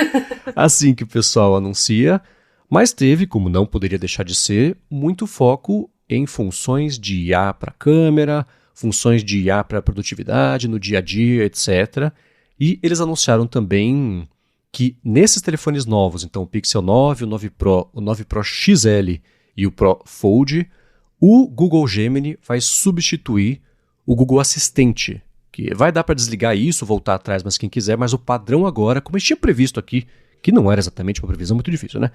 assim que o pessoal anuncia, mas teve, como não poderia deixar de ser, muito foco em funções de IA para câmera, funções de IA para produtividade, no dia a dia, etc. E eles anunciaram também que nesses telefones novos, então o Pixel 9, o 9 Pro, o 9 Pro XL e o Pro Fold, o Google Gemini vai substituir o Google Assistente, que vai dar para desligar isso, voltar atrás, mas quem quiser, mas o padrão agora, como a gente tinha previsto aqui, que não era exatamente uma previsão muito difícil, né?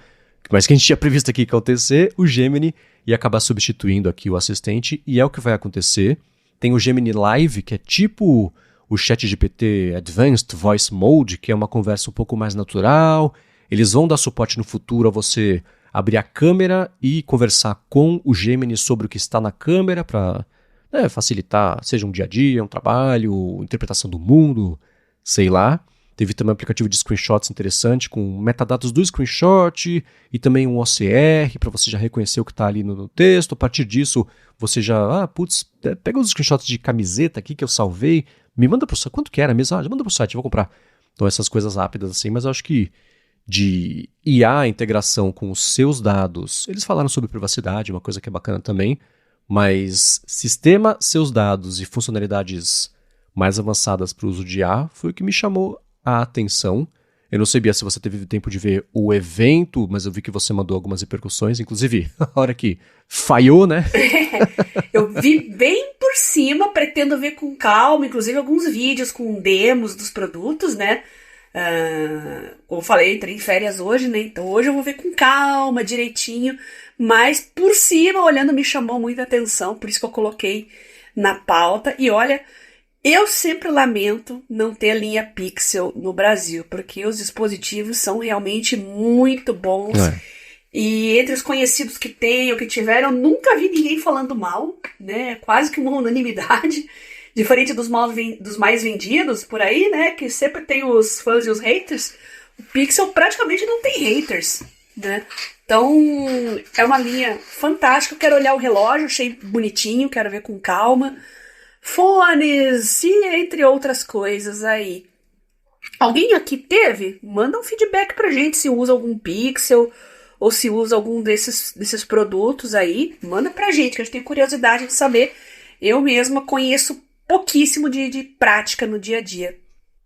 Mas que a gente tinha previsto aqui que ia acontecer, o Gemini ia acabar substituindo aqui o assistente, e é o que vai acontecer. Tem o Gemini Live, que é tipo o ChatGPT Advanced Voice Mode, que é uma conversa um pouco mais natural. Eles vão dar suporte no futuro a você abrir a câmera e conversar com o Gemini sobre o que está na câmera para facilitar, seja um dia a dia, um trabalho, interpretação do mundo, sei lá. Teve também um aplicativo de screenshots interessante com metadados do screenshot e também um OCR para você já reconhecer o que está ali no texto. A partir disso, você já, pega os screenshots de camiseta aqui que eu salvei, me manda para o site, quanto que era mesmo? Manda para o site, eu vou comprar. Então essas coisas rápidas assim, mas eu acho que de IA, integração com os seus dados, eles falaram sobre privacidade, uma coisa que é bacana também, mas sistema, seus dados e funcionalidades mais avançadas para o uso de IA foi o que me chamou a atenção. Eu não sabia se você teve tempo de ver o evento, mas eu vi que você mandou algumas repercussões, inclusive a hora que falhou, né? Eu vi bem por cima, pretendo ver com calma, inclusive alguns vídeos com demos dos produtos, né? Como eu falei, entrei em férias hoje, né? Então hoje eu vou ver com calma, direitinho, mas por cima, olhando, me chamou muita atenção, por isso que eu coloquei na pauta. E olha, eu sempre lamento não ter a linha Pixel no Brasil, porque os dispositivos são realmente muito bons. E entre os conhecidos que tem ou que tiveram, eu nunca vi ninguém falando mal, né? Quase que uma unanimidade. Diferente dos mais vendidos por aí, né? Que sempre tem os fãs e os haters. O Pixel praticamente não tem haters, né? Então, é uma linha fantástica. Eu quero olhar o relógio, achei bonitinho, quero ver com calma. Fones e entre outras coisas aí. Alguém aqui teve? Manda um feedback pra gente se usa algum Pixel ou se usa algum desses produtos aí. Manda pra gente, que a gente tem curiosidade de saber. Eu mesma conheço pouquíssimo de prática no dia a dia.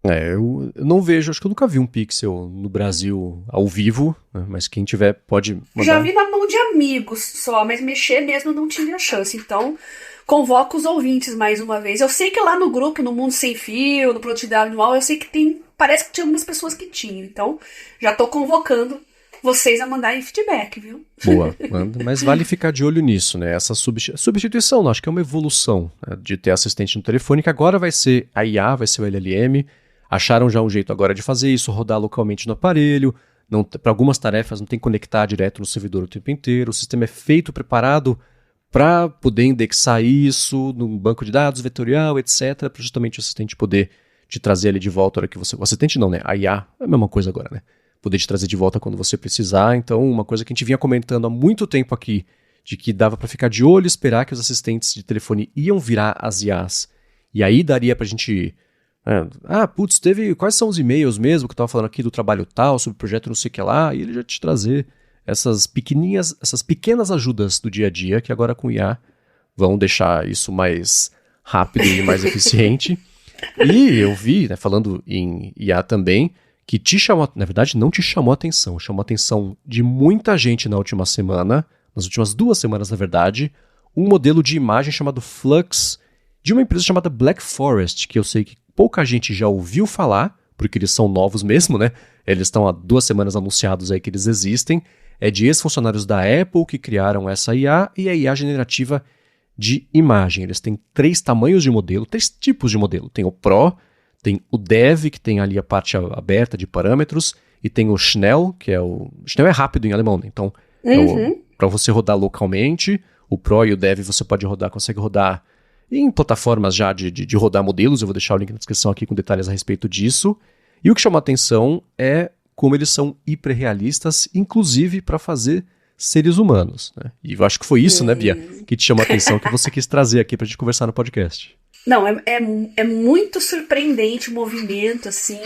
Eu não vejo, acho que eu nunca vi um Pixel no Brasil ao vivo, né? Mas quem tiver pode mandar. Já vi na mão de amigos só, mas mexer mesmo não tive a chance. Então, convoco os ouvintes mais uma vez. Eu sei que lá no grupo, no Mundo Sem Fio, no Produtividade Anual, eu sei que parece que tinha algumas pessoas que tinham. Então, já tô convocando vocês a mandarem feedback, viu? Boa, manda. Mas vale ficar de olho nisso, né? Essa substituição, acho que é uma evolução, né, de ter assistente no telefone, que agora vai ser a IA, vai ser o LLM. Acharam já um jeito agora de fazer isso, rodar localmente no aparelho. Para algumas tarefas não tem que conectar direto no servidor o tempo inteiro. O sistema é feito, preparado para poder indexar isso num banco de dados vetorial, etc. Para justamente o assistente poder te trazer ali de volta a hora que você... O assistente não, né? A IA é a mesma coisa agora, né? Poder te trazer de volta quando você precisar. Então, uma coisa que a gente vinha comentando há muito tempo aqui, de que dava para ficar de olho e esperar que os assistentes de telefone iam virar as IAs. E aí daria pra gente... quais são os e-mails mesmo que eu estava falando aqui do trabalho tal, sobre o projeto não sei o que lá, e ele já te trazer essas pequenas ajudas do dia a dia, que agora com IA vão deixar isso mais rápido e mais eficiente. E eu vi, né, falando em IA também, que te chamou, na verdade não te chamou atenção, chamou a atenção de muita gente na última semana, nas últimas 2 semanas na verdade, um modelo de imagem chamado Flux, de uma empresa chamada Black Forest, que eu sei que pouca gente já ouviu falar, porque eles são novos mesmo, né? Eles estão há 2 semanas anunciados aí que eles existem. É de ex-funcionários da Apple que criaram essa IA e a IA generativa de imagem. Eles têm 3 tamanhos de modelo, 3 tipos de modelo. Tem o Pro, tem o Dev, que tem ali a parte aberta de parâmetros, e tem o Schnell, que é o... Schnell é rápido em alemão, né? Então, para você rodar localmente, o Pro e o Dev você consegue rodar em plataformas já de rodar modelos. Eu vou deixar o link na descrição aqui com detalhes a respeito disso. E o que chama a atenção é como eles são hiperrealistas, inclusive para fazer seres humanos, né? E eu acho que foi isso, né, Bia, que te chamou a atenção, que você quis trazer aqui pra gente conversar no podcast. Não, é muito surpreendente o movimento, assim,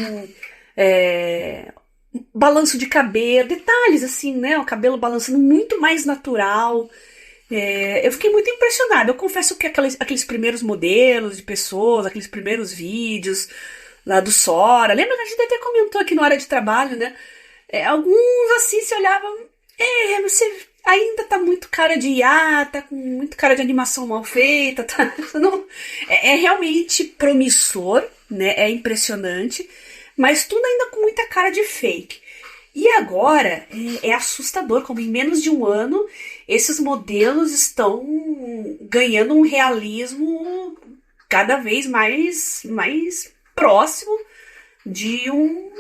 balanço de cabelo, detalhes, assim, né, o cabelo balançando muito mais natural. Eu fiquei muito impressionada. Eu confesso que aqueles primeiros modelos de pessoas, aqueles primeiros vídeos lá do Sora, lembra que a gente até comentou aqui no Hora de Trabalho, né? Alguns, assim, se olhavam, você ainda tá muito cara de IA, tá com muito cara de animação mal feita, tá? Não, é realmente promissor, né? É impressionante, mas tudo ainda com muita cara de fake. E agora é assustador como em menos de um ano esses modelos estão ganhando um realismo cada vez mais próximo de um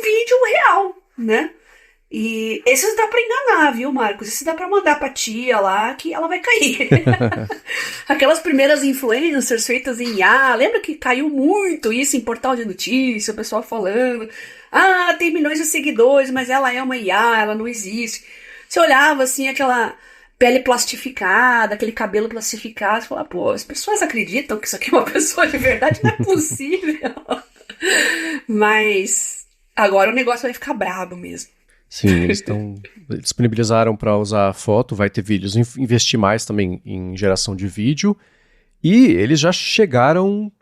vídeo real, né? E esses dá pra enganar, viu, Marcos? Esses dá pra mandar pra tia lá que ela vai cair. Aquelas primeiras influencers feitas em IA, lembra que caiu muito isso em portal de notícia, o pessoal falando, tem milhões de seguidores, mas ela é uma IA, ela não existe. Você olhava assim, aquela pele plastificada, aquele cabelo plastificado, você falava, pô, as pessoas acreditam que isso aqui é uma pessoa de verdade? Não é possível. Mas agora o negócio vai ficar brabo mesmo. Sim, eles disponibilizaram para usar foto, vai ter vídeos, investir mais também em geração de vídeo, e eles já chegaram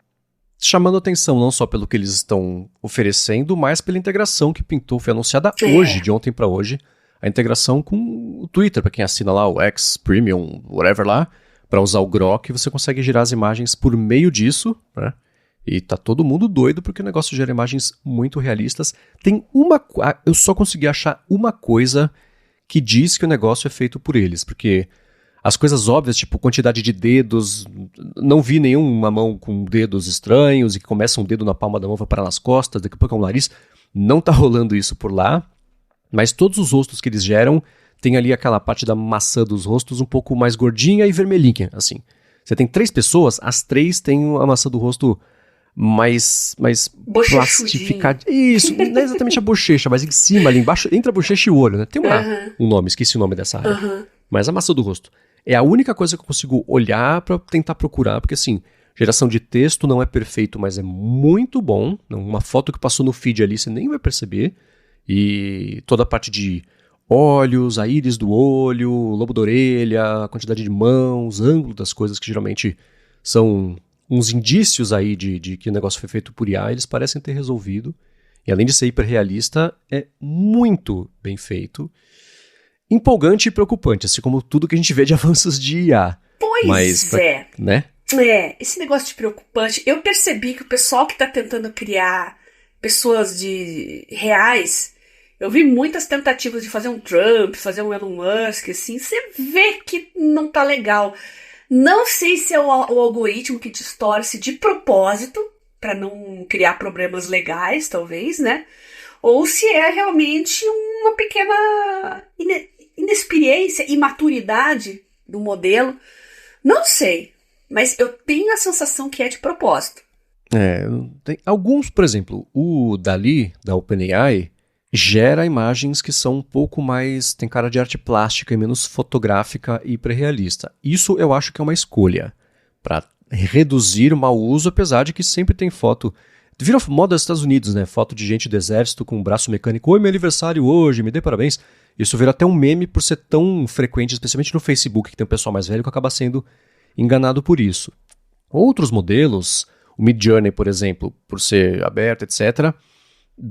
chamando atenção não só pelo que eles estão oferecendo, mas pela integração que pintou, foi anunciada hoje, de ontem para hoje, a integração com o Twitter, para quem assina lá o X Premium, whatever lá, para usar o Grok, você consegue girar as imagens por meio disso, né? E tá todo mundo doido porque o negócio gera imagens muito realistas. Eu só consegui achar uma coisa que diz que o negócio é feito por eles, porque as coisas óbvias, tipo quantidade de dedos, não vi nenhuma mão com dedos estranhos e que começa um dedo na palma da mão, vai parar nas costas, daqui a pouco é um nariz, não tá rolando isso por lá, mas todos os rostos que eles geram, tem ali aquela parte da maçã dos rostos um pouco mais gordinha e vermelhinha, assim. Você tem 3 pessoas, as 3 têm a maçã do rosto mais plastificado. Isso, não é exatamente a bochecha, mas em cima, ali embaixo, entre a bochecha e o olho, né? Tem um nome, esqueci o nome dessa área. Mas a maçã do rosto é a única coisa que eu consigo olhar pra tentar procurar, porque assim, geração de texto não é perfeito, mas é muito bom. Uma foto que passou no feed ali, você nem vai perceber. E toda a parte de olhos, a íris do olho, o lobo da orelha, a quantidade de mãos, ângulo das coisas que geralmente são uns indícios aí de que o negócio foi feito por IA, eles parecem ter resolvido. E além de ser hiperrealista, é muito bem feito. Empolgante e preocupante, assim como tudo que a gente vê de avanços de IA. Pois né? Esse negócio de preocupante, eu percebi que o pessoal que tá tentando criar pessoas reais, eu vi muitas tentativas de fazer um Trump, fazer um Elon Musk, assim, você vê que não tá legal. Não sei se é o algoritmo que distorce de propósito, para não criar problemas legais, talvez, né? Ou se é realmente uma pequena inexperiência, imaturidade do modelo. Não sei, mas eu tenho a sensação que é de propósito. Tem alguns, por exemplo, o DALL-E, da OpenAI, gera imagens que são um pouco mais, tem cara de arte plástica e menos fotográfica e hiperrealista. Isso eu acho que é uma escolha para reduzir o mau uso, apesar de que sempre tem foto. Viram moda dos Estados Unidos, né? Foto de gente do exército com um braço mecânico. Oi, meu aniversário hoje, me dê parabéns. Isso vira até um meme por ser tão frequente, especialmente no Facebook, que tem um pessoal mais velho que acaba sendo enganado por isso. Outros modelos, o Midjourney, por exemplo, por ser aberto, etc.,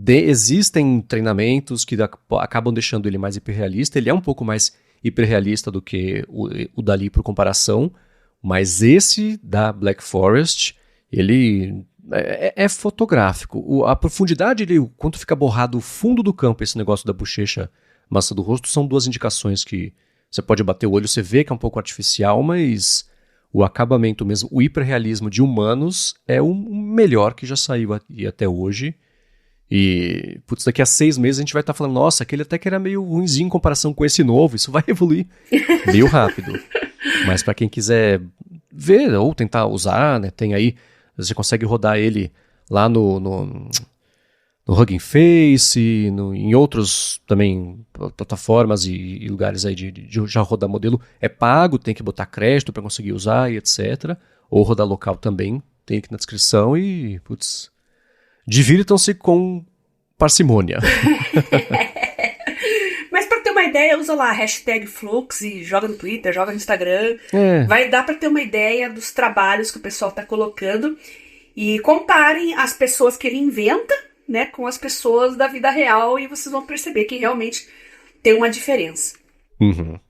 existem treinamentos que acabam deixando ele mais hiperrealista. Ele é um pouco mais hiperrealista do que o DALL-E por comparação, mas esse da Black Forest, ele é fotográfico. A profundidade, o quanto fica borrado o fundo do campo, esse negócio da bochecha, massa do rosto, são 2 indicações que você pode bater o olho, você vê que é um pouco artificial, mas o acabamento mesmo, o hiperrealismo de humanos é o melhor que já saiu até hoje. E, putz, daqui a 6 meses a gente vai estar falando, nossa, aquele até que era meio ruinzinho em comparação com esse novo, isso vai evoluir meio rápido. Mas para quem quiser ver ou tentar usar, né, tem aí, você consegue rodar ele lá no Hugging Face, em outros também plataformas e lugares aí de já rodar modelo é pago, tem que botar crédito para conseguir usar e etc. Ou rodar local também, tem aqui na descrição e, putz, divirtam-se com parcimônia. Mas para ter uma ideia, usa lá a hashtag Flux e joga no Twitter, joga no Instagram. Vai dar para ter uma ideia dos trabalhos que o pessoal está colocando e comparem as pessoas que ele inventa, né, com as pessoas da vida real e vocês vão perceber que realmente tem uma diferença.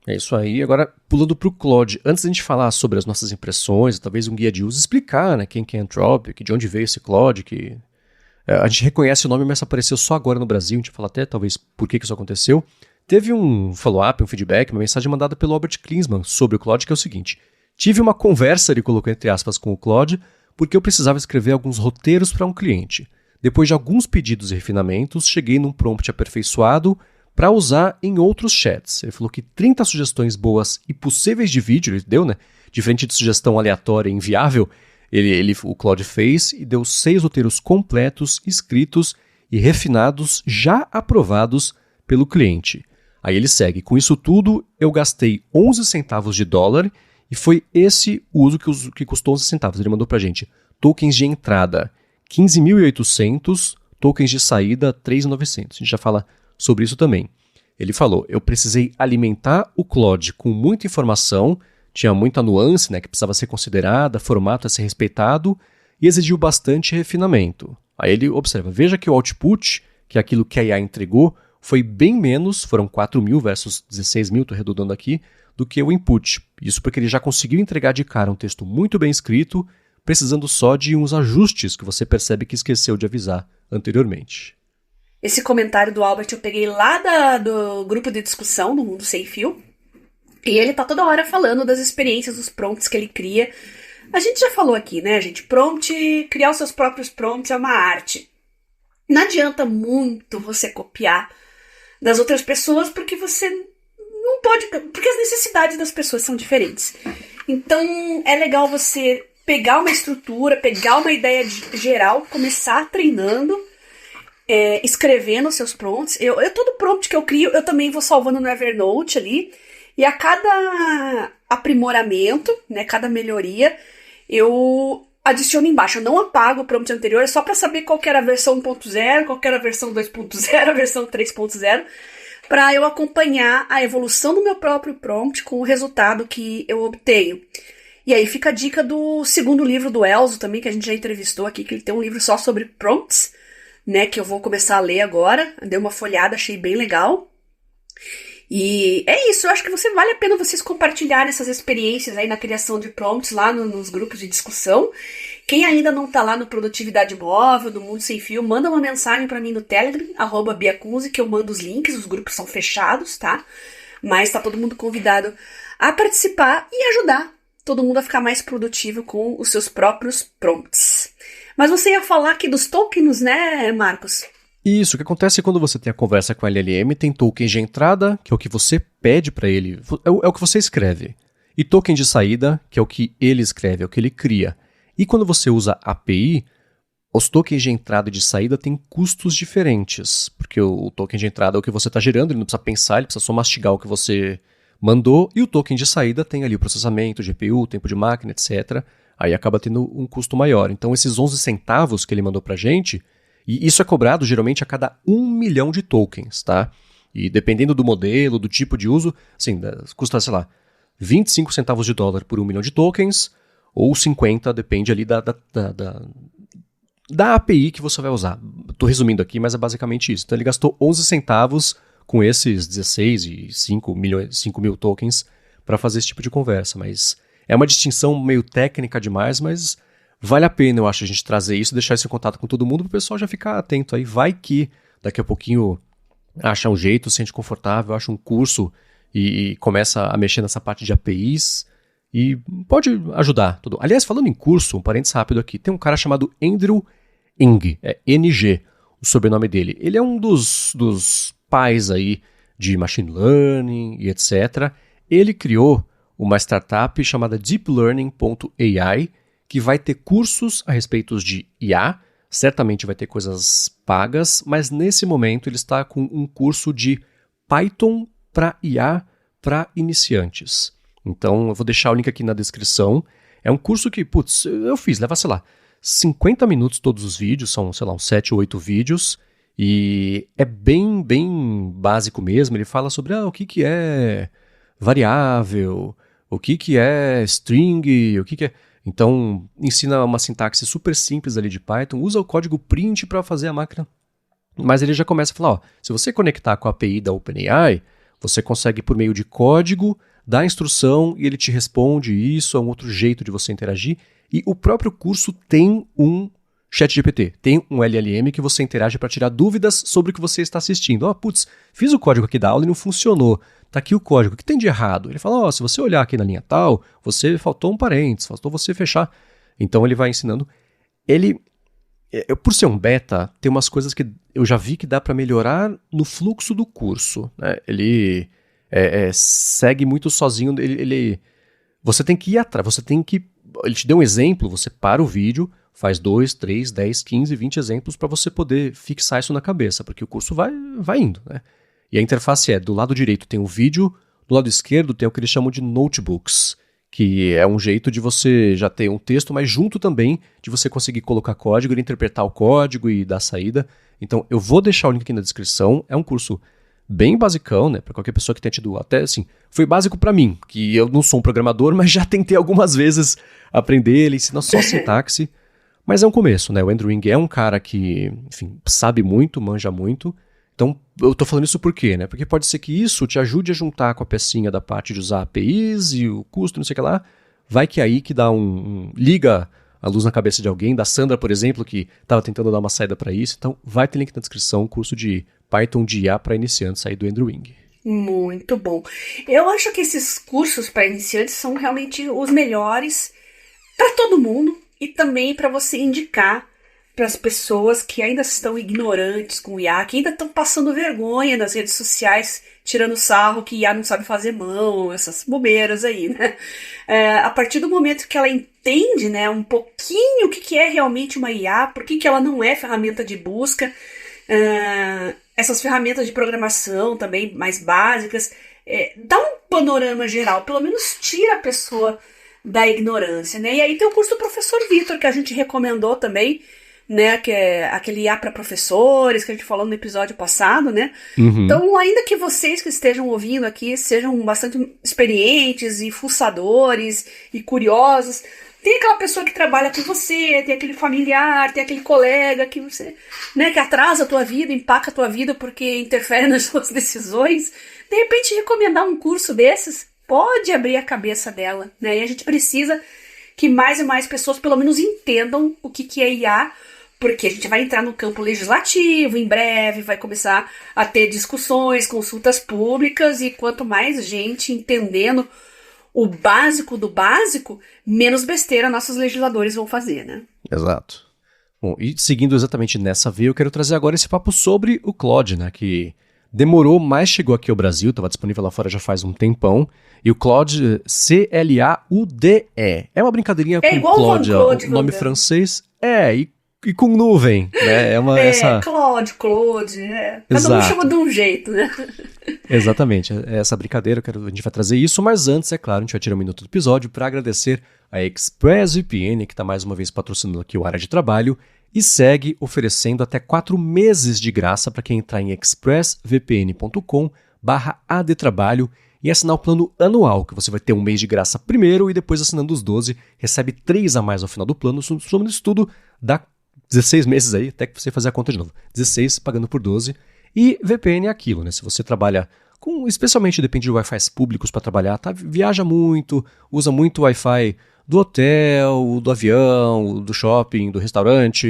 É isso aí. Agora, pulando para o Claude, antes de a gente falar sobre as nossas impressões, talvez um guia de uso, explicar, né, quem que é Anthropic, de onde veio esse Claude, que a gente reconhece o nome, mas apareceu só agora no Brasil, a gente fala até talvez por que isso aconteceu. Teve um follow-up, um feedback, uma mensagem mandada pelo Albert Klinsmann sobre o Claude, que é o seguinte: tive uma conversa, ele colocou entre aspas, com o Claude, porque eu precisava escrever alguns roteiros para um cliente. Depois de alguns pedidos e refinamentos, cheguei num prompt aperfeiçoado para usar em outros chats. Ele falou que 30 sugestões boas e possíveis de vídeo, ele deu, né? Diferente de sugestão aleatória e inviável, o Claude fez e deu 6 roteiros completos, escritos e refinados, já aprovados pelo cliente. Aí ele segue: com isso tudo, eu gastei 11 centavos de dólar e foi esse o uso que custou 11 centavos. Ele mandou pra gente tokens de entrada 15.800, tokens de saída 3.900. A gente já fala sobre isso também. Ele falou: eu precisei alimentar o Claude com muita informação, tinha muita nuance, né, que precisava ser considerada, formato a ser respeitado e exigiu bastante refinamento. Aí ele observa: veja que o output, que é aquilo que a IA entregou, foi bem menos, foram 4.000 versus 16.000, estou arredondando aqui, do que o input. Isso porque ele já conseguiu entregar de cara um texto muito bem escrito, precisando só de uns ajustes que você percebe que esqueceu de avisar anteriormente. Esse comentário do Albert eu peguei lá do grupo de discussão do Mundo Sem Fio. E ele tá toda hora falando das experiências, dos prompts que ele cria. A gente já falou aqui, né, gente? Prompt, criar os seus próprios prompts é uma arte. Não adianta muito você copiar das outras pessoas porque você não pode... Porque as necessidades das pessoas são diferentes. Então é legal você pegar uma estrutura, pegar uma ideia geral, começar treinando, escrevendo seus prompts. Todo prompt que eu crio, eu também vou salvando no Evernote ali. E a cada aprimoramento, né, cada melhoria, eu adiciono embaixo. Eu não apago o prompt anterior, é só para saber qual que era a versão 1.0, qual que era a versão 2.0, a versão 3.0, para eu acompanhar a evolução do meu próprio prompt com o resultado que eu obtenho. E aí fica a dica do segundo livro do Elzo também, que a gente já entrevistou aqui, que ele tem um livro só sobre prompts, né, que eu vou começar a ler agora. Dei uma folhada, achei bem legal. E é isso, eu acho que vale a pena vocês compartilharem essas experiências aí na criação de prompts lá nos grupos de discussão. Quem ainda não tá lá no Produtividade Móvel, do Mundo Sem Fio, manda uma mensagem para mim no Telegram, @biacunzi, que eu mando os links, os grupos são fechados, tá? Mas tá todo mundo convidado a participar e ajudar todo mundo a ficar mais produtivo com os seus próprios prompts. Mas você ia falar aqui dos tokens, né, Marcos? Isso, o que acontece quando você tem a conversa com a LLM, tem tokens de entrada, que é o que você pede para ele, é o que você escreve. E token de saída, que é o que ele escreve, é o que ele cria. E quando você usa API, os tokens de entrada e de saída têm custos diferentes, porque o token de entrada é o que você está gerando, ele não precisa pensar, ele precisa só mastigar o que você mandou, e o token de saída tem ali o processamento, GPU, tempo de máquina, etc. Aí acaba tendo um custo maior. Então esses 11 centavos que ele mandou pra gente, e isso é cobrado geralmente a cada 1 milhão de tokens, tá? E dependendo do modelo, do tipo de uso, assim, custa, sei lá, 25 centavos de dólar por 1 milhão de tokens, ou 50, depende ali da API que você vai usar. Estou resumindo aqui, mas é basicamente isso. Então ele gastou 11 centavos com esses 16 e 5 mil tokens para fazer esse tipo de conversa. Mas é uma distinção meio técnica demais, mas vale a pena, eu acho, a gente trazer isso, deixar isso em contato com todo mundo para o pessoal já ficar atento aí. Vai que daqui a pouquinho acha um jeito, se sente confortável, acha um curso e começa a mexer nessa parte de APIs e pode ajudar. Tudo. Aliás, falando em curso, um parênteses rápido aqui, tem um cara chamado Andrew Ng, é NG, o sobrenome dele. Ele é um dos pais aí de machine learning e etc. Ele criou uma startup chamada deeplearning.ai, que vai ter cursos a respeito de IA, certamente vai ter coisas pagas, mas nesse momento ele está com um curso de Python para IA para iniciantes. Então eu vou deixar o link aqui na descrição. É um curso que, eu fiz, leva, sei lá, 50 minutos todos os vídeos, são, sei lá, uns 7 ou 8 vídeos, e é bem, bem básico mesmo. Ele fala sobre o que é variável, o que é string, o que é... Então, ensina uma sintaxe super simples ali de Python, usa o código print para fazer a máquina, mas ele já começa a falar, se você conectar com a API da OpenAI, você consegue, por meio de código, dar a instrução e ele te responde. Isso é um outro jeito de você interagir. E o próprio curso tem um ChatGPT, tem um LLM que você interage para tirar dúvidas sobre o que você está assistindo. Fiz o código aqui da aula e não funcionou. Tá aqui o código, o que tem de errado? Ele fala, se você olhar aqui na linha tal, faltou um parênteses, faltou você fechar. Então ele vai ensinando. Ele, por ser um beta, tem umas coisas que eu já vi que dá para melhorar no fluxo do curso, né? Ele segue muito sozinho, você tem que ir atrás, ele te deu um exemplo, você para o vídeo, faz 2, 3, 10, 15, 20 exemplos para você poder fixar isso na cabeça, porque o curso vai indo, né? E a interface do lado direito tem o vídeo, do lado esquerdo tem o que eles chamam de notebooks, que é um jeito de você já ter um texto, mas junto também de você conseguir colocar código, ele interpretar o código e dar saída. Então eu vou deixar o link aqui na descrição, é um curso bem basicão, né, para qualquer pessoa que tenha tido, até assim, foi básico para mim, que eu não sou um programador, mas já tentei algumas vezes aprender, ele ensina só sintaxe, mas é um começo, né, o Andrew Ng é um cara que, enfim, sabe muito, manja muito, então eu tô falando isso por quê, né, porque pode ser que isso te ajude a juntar com a pecinha da parte de usar APIs e o custo, não sei o que lá, vai que aí que dá liga a luz na cabeça de alguém, da Sandra, por exemplo, que estava tentando dar uma saída para isso, então vai ter link na descrição, um curso de Python de IA para iniciantes aí do Andrew Ng. Muito bom. Eu acho que esses cursos para iniciantes são realmente os melhores para todo mundo e também para você indicar para as pessoas que ainda estão ignorantes com o IA, que ainda estão passando vergonha nas redes sociais, tirando sarro que IA não sabe fazer mão, essas bobeiras aí, né? A partir do momento que ela entende, né, um pouquinho o que é realmente uma IA, por que ela não é ferramenta de busca, essas ferramentas de programação também mais básicas, dá um panorama geral, pelo menos tira a pessoa da ignorância, né? E aí tem o curso do professor Vitor, que a gente recomendou também, né, que é aquele IA para professores, que a gente falou no episódio passado, né? Uhum. Então, ainda que vocês que estejam ouvindo aqui sejam bastante experientes e fuçadores e curiosos, tem aquela pessoa que trabalha com você, tem aquele familiar, tem aquele colega que você, né, que atrasa a tua vida, empaca a tua vida porque interfere nas suas decisões. De repente, recomendar um curso desses pode abrir a cabeça dela, né? E a gente precisa que mais e mais pessoas pelo menos entendam o que é IA, porque a gente vai entrar no campo legislativo em breve, vai começar a ter discussões, consultas públicas, e quanto mais gente entendendo o básico do básico, menos besteira nossos legisladores vão fazer, né? Exato. Bom, e seguindo exatamente nessa veia, eu quero trazer agora esse papo sobre o Claude, né, que demorou, mas chegou aqui ao Brasil, estava disponível lá fora já faz um tempão, e o Claude, C-L-A-U-D-E, é uma brincadeirinha com igual Claude, Claude, o nome francês, e com nuvem, né, essa... Claude, cada Exato. um chama de um jeito, né? Exatamente, essa brincadeira, a gente vai trazer isso, mas antes, é claro, a gente vai tirar um minuto do episódio para agradecer a ExpressVPN, que está mais uma vez patrocinando aqui o Área de Trabalho, e segue oferecendo até 4 meses de graça para quem entrar em expressvpn.com/adtrabalho e assinar o plano anual, que você vai ter um mês de graça primeiro e depois, assinando os 12, recebe 3 a mais ao final do plano. Somando isso tudo, dá 16 meses aí, até que você fazer a conta de novo. 16 pagando por 12. E VPN é aquilo, né? Se você trabalha especialmente depende de Wi-Fi públicos para trabalhar, viaja muito, usa muito Wi-Fi do hotel, do avião, do shopping, do restaurante,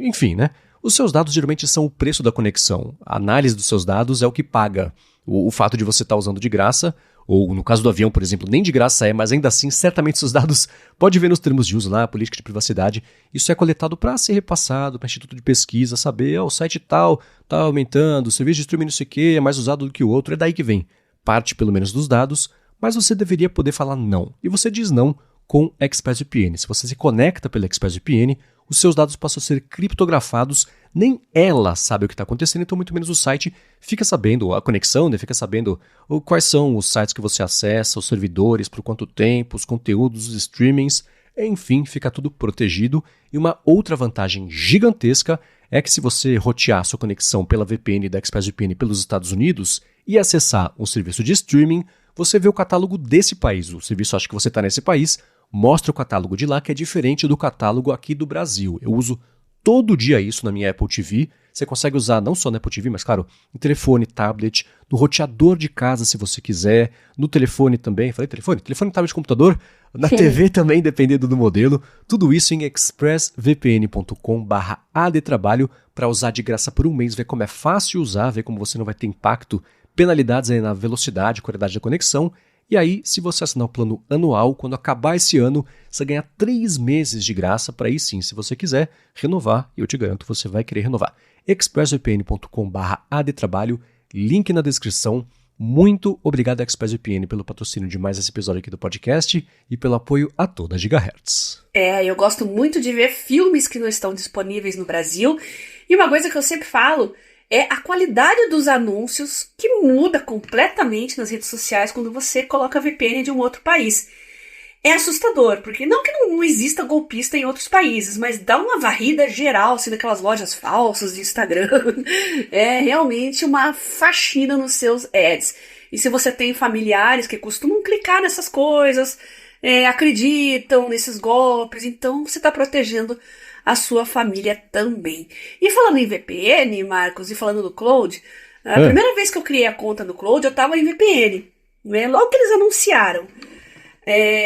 enfim, né? Os seus dados geralmente são o preço da conexão. A análise dos seus dados é o que paga. O fato de você estar usando de graça, ou no caso do avião, por exemplo, nem de graça mas ainda assim, certamente seus dados, pode ver nos termos de uso lá, política de privacidade, isso é coletado para ser repassado para o Instituto de Pesquisa, saber, o site tal está aumentando, o serviço de streaming não sei o que é mais usado do que o outro, é daí que vem parte pelo menos dos dados, mas você deveria poder falar não. E você diz não com ExpressVPN. Se você se conecta pela ExpressVPN, os seus dados passam a ser criptografados, nem ela sabe o que está acontecendo, então muito menos o site fica sabendo, a conexão, né, fica sabendo quais são os sites que você acessa, os servidores, por quanto tempo, os conteúdos, os streamings, enfim, fica tudo protegido. E uma outra vantagem gigantesca é que se você rotear sua conexão pela VPN da ExpressVPN pelos Estados Unidos e acessar um serviço de streaming, você vê o catálogo desse país. O serviço acha que você está nesse país, mostra o catálogo de lá, que é diferente do catálogo aqui do Brasil. Eu uso todo dia isso na minha Apple TV. Você consegue usar não só na Apple TV, mas claro, no telefone, tablet, no roteador de casa se você quiser, no telefone também. Falei telefone, tablet, computador, na TV também, dependendo do modelo. Tudo isso em expressvpn.com/adtrabalho para usar de graça por um mês, ver como é fácil usar, ver como você não vai ter impacto, penalidades aí na velocidade, qualidade da conexão. E aí, se você assinar o plano anual, quando acabar esse ano, você ganha 3 meses de graça para aí sim, se você quiser renovar, e eu te garanto, você vai querer renovar. expressvpn.com/adtrabalho, link na descrição. Muito obrigado, ExpressVPN, pelo patrocínio de mais esse episódio aqui do podcast e pelo apoio a toda a Gigahertz. Eu gosto muito de ver filmes que não estão disponíveis no Brasil. E uma coisa que eu sempre falo é a qualidade dos anúncios, que muda completamente nas redes sociais quando você coloca a VPN de um outro país. É assustador, porque não que não exista golpista em outros países, mas dá uma varrida geral, assim, daquelas lojas falsas de Instagram. É realmente uma faxina nos seus ads. E se você tem familiares que costumam clicar nessas coisas, acreditam nesses golpes, então você está protegendo a sua família também. E falando em VPN, Marcos, e falando do Cloud, a primeira vez que eu criei a conta no Cloud, eu estava em VPN, né? Logo que eles anunciaram.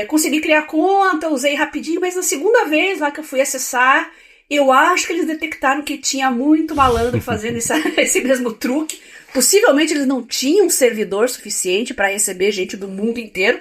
Consegui criar a conta, usei rapidinho, mas na segunda vez lá que eu fui acessar, eu acho que eles detectaram que tinha muito malandro fazendo esse mesmo truque. Possivelmente eles não tinham um servidor suficiente para receber gente do mundo inteiro.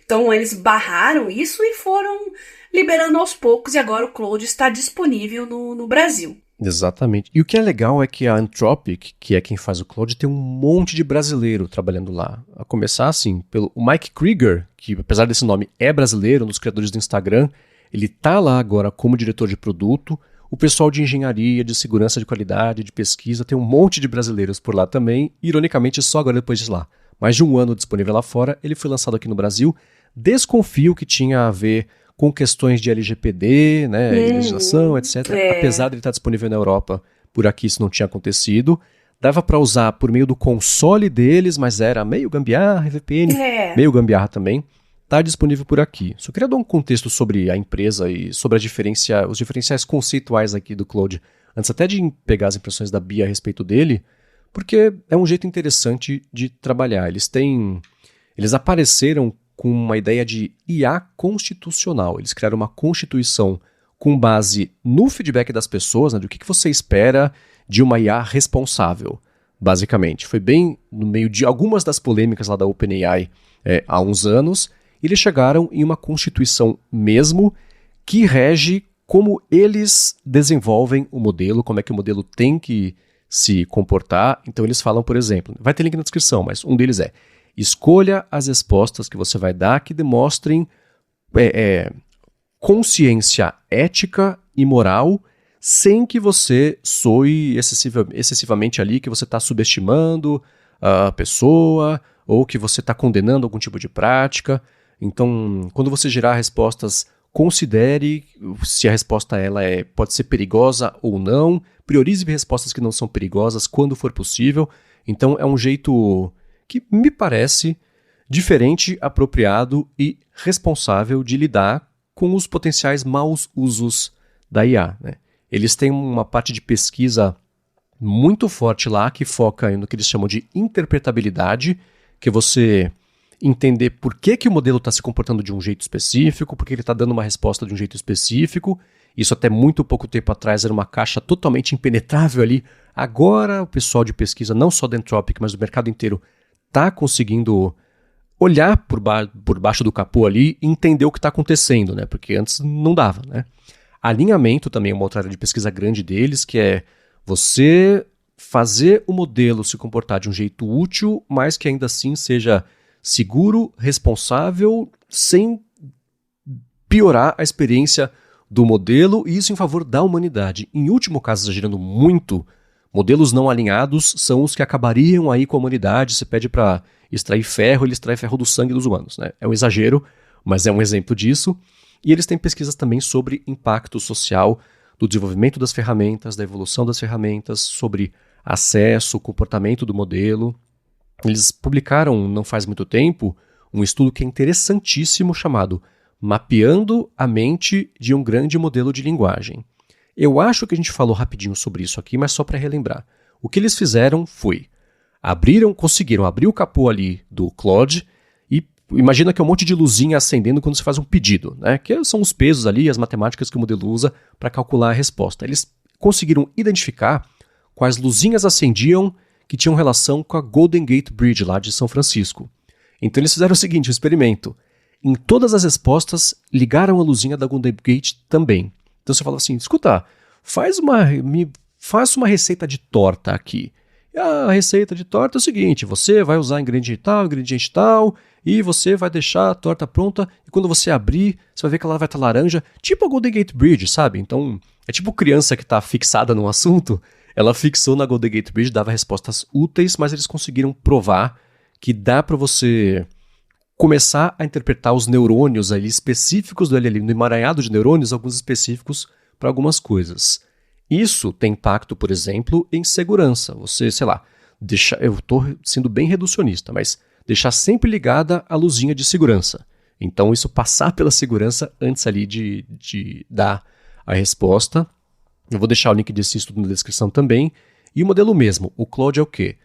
Então eles barraram isso e foram liberando aos poucos, e agora o Cloud está disponível no Brasil. Exatamente. E o que é legal é que a Anthropic, que é quem faz o Cloud, tem um monte de brasileiro trabalhando lá. A começar, assim, pelo Mike Krieger, que apesar desse nome é brasileiro, um dos criadores do Instagram, ele tá lá agora como diretor de produto. O pessoal de engenharia, de segurança de qualidade, de pesquisa, tem um monte de brasileiros por lá também. Ironicamente, só agora depois de lá. Mais de um ano disponível lá fora, ele foi lançado aqui no Brasil. Desconfio que tinha a ver com questões de LGPD, né, legislação, etc. Apesar de ele estar disponível na Europa, por aqui isso não tinha acontecido. Dava para usar por meio do console deles, mas era meio gambiarra, VPN, meio gambiarra também. Está disponível por aqui. Só queria dar um contexto sobre a empresa e sobre os diferenciais conceituais aqui do Cloud, antes até de pegar as impressões da Bia a respeito dele, porque é um jeito interessante de trabalhar. Eles apareceram com uma ideia de IA constitucional. Eles criaram uma constituição com base no feedback das pessoas, né, do que você espera de uma IA responsável, basicamente. Foi bem no meio de algumas das polêmicas lá da OpenAI há uns anos, e eles chegaram em uma constituição mesmo que rege como eles desenvolvem o modelo, como é que o modelo tem que se comportar. Então eles falam, por exemplo, vai ter link na descrição, mas um deles é: escolha as respostas que você vai dar que demonstrem consciência ética e moral, sem que você soe excessivamente ali, que você está subestimando a pessoa ou que você está condenando algum tipo de prática. Então, quando você gerar respostas, considere se a resposta pode ser perigosa ou não. Priorize respostas que não são perigosas quando for possível. Então, é um jeito que me parece diferente, apropriado e responsável de lidar com os potenciais maus usos da IA, né? Eles têm uma parte de pesquisa muito forte lá que foca no que eles chamam de interpretabilidade, que é você entender por que o modelo está se comportando de um jeito específico, por que ele está dando uma resposta de um jeito específico. Isso até muito pouco tempo atrás era uma caixa totalmente impenetrável ali. Agora o pessoal de pesquisa, não só da Anthropic, mas do mercado inteiro, está conseguindo olhar por baixo do capô ali e entender o que está acontecendo, né? Porque antes não dava, né? Alinhamento também é uma outra área de pesquisa grande deles, que é você fazer o modelo se comportar de um jeito útil, mas que ainda assim seja seguro, responsável, sem piorar a experiência do modelo e isso em favor da humanidade. Em último caso, exagerando muito, modelos não alinhados são os que acabariam aí com a humanidade. Você pede para extrair ferro, ele extrai ferro do sangue dos humanos, né? É um exagero, mas é um exemplo disso. E eles têm pesquisas também sobre impacto social do desenvolvimento das ferramentas, da evolução das ferramentas, sobre acesso, comportamento do modelo. Eles publicaram, não faz muito tempo, um estudo que é interessantíssimo chamado Mapeando a Mente de um Grande Modelo de Linguagem. Eu acho que a gente falou rapidinho sobre isso aqui, mas só para relembrar. O que eles fizeram foi, conseguiram abrir o capô ali do Claude e imagina que é um monte de luzinha acendendo quando você faz um pedido, né? Que são os pesos ali, as matemáticas que o modelo usa para calcular a resposta. Eles conseguiram identificar quais luzinhas acendiam que tinham relação com a Golden Gate Bridge lá de São Francisco. Então eles fizeram o seguinte, um experimento. Em todas as respostas, ligaram a luzinha da Golden Gate também. Então você fala assim, escuta, faça uma receita de torta aqui. E a receita de torta é o seguinte, você vai usar ingrediente tal, e você vai deixar a torta pronta, e quando você abrir, você vai ver que ela vai estar laranja, tipo a Golden Gate Bridge, sabe? Então, é tipo criança que está fixada num assunto, ela fixou na Golden Gate Bridge, dava respostas úteis, mas eles conseguiram provar que dá para você começar a interpretar os neurônios ali específicos do LLM, no emaranhado de neurônios, alguns específicos para algumas coisas. Isso tem impacto, por exemplo, em segurança. Você, sei lá, eu estou sendo bem reducionista, mas deixar sempre ligada a luzinha de segurança. Então isso passar pela segurança antes ali de dar a resposta. Eu vou deixar o link desse estudo na descrição também. E o modelo mesmo, o Claude é o quê?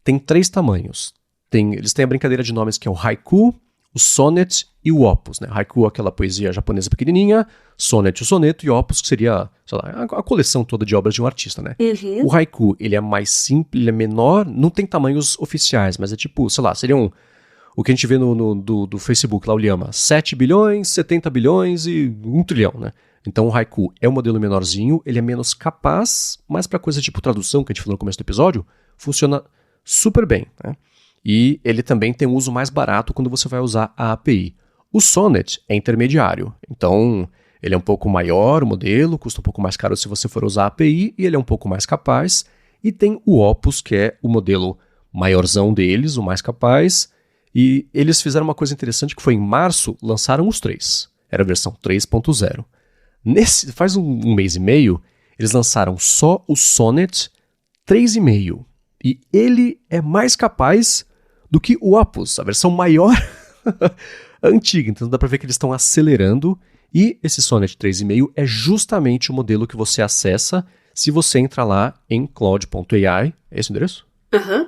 Tem 3 tamanhos. Eles têm a brincadeira de nomes que é o Haiku, o Sonnet e o Opus. Né? Haiku é aquela poesia japonesa pequenininha, Sonnet o soneto e Opus que seria, sei lá, a coleção toda de obras de um artista. Né? Uhum. O Haiku, ele é mais simples, ele é menor, não tem tamanhos oficiais, mas é tipo, sei lá, seriam o que a gente vê do Facebook lá, o Lhama, 7 bilhões, 70 bilhões e 1 trilhão, né? Então o Haiku é um modelo menorzinho, ele é menos capaz, mas para coisa tipo tradução, que a gente falou no começo do episódio, funciona super bem, né? E ele também tem um uso mais barato quando você vai usar a API. O Sonnet é intermediário, então ele é um pouco maior o modelo, custa um pouco mais caro se você for usar a API, e ele é um pouco mais capaz. E tem o Opus, que é o modelo maiorzão deles, o mais capaz, e eles fizeram uma coisa interessante que foi em março, lançaram os 3. Era a versão 3.0. Faz um mês e meio, eles lançaram só o Sonnet 3.5. E ele é mais capaz do que o Opus, a versão maior antiga. Então dá para ver que eles estão acelerando. E esse Sonnet 3.5 é justamente o modelo que você acessa se você entra lá em cloud.ai. É esse o endereço?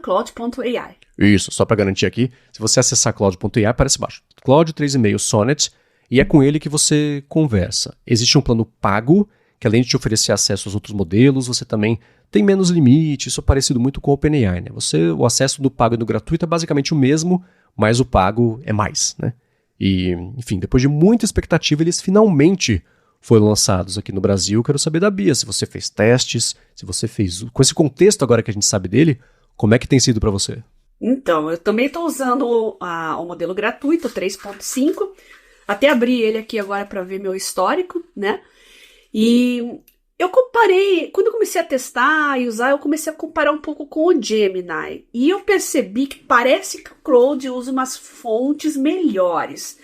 Cloud.ai. Isso, só para garantir aqui. Se você acessar cloud.ai, aparece embaixo. Cloud 3.5 Sonnet. E é com ele que você conversa. Existe um plano pago, que além de te oferecer acesso aos outros modelos, você também tem menos limite. Isso é parecido muito com o OpenAI, né? O acesso do pago e do gratuito é basicamente o mesmo, mas o pago é mais, né? E, enfim, depois de muita expectativa, eles finalmente foram lançados aqui no Brasil. Quero saber da Bia, se você fez testes, se você fez... Com esse contexto agora que a gente sabe dele, como é que tem sido para você? Então, eu também estou usando o modelo gratuito, 3.5. Até abri ele aqui agora para ver meu histórico, né? E eu comparei, quando eu comecei a testar e usar, eu comecei a comparar um pouco com o Gemini. E eu percebi que parece que o Claude usa umas fontes melhores.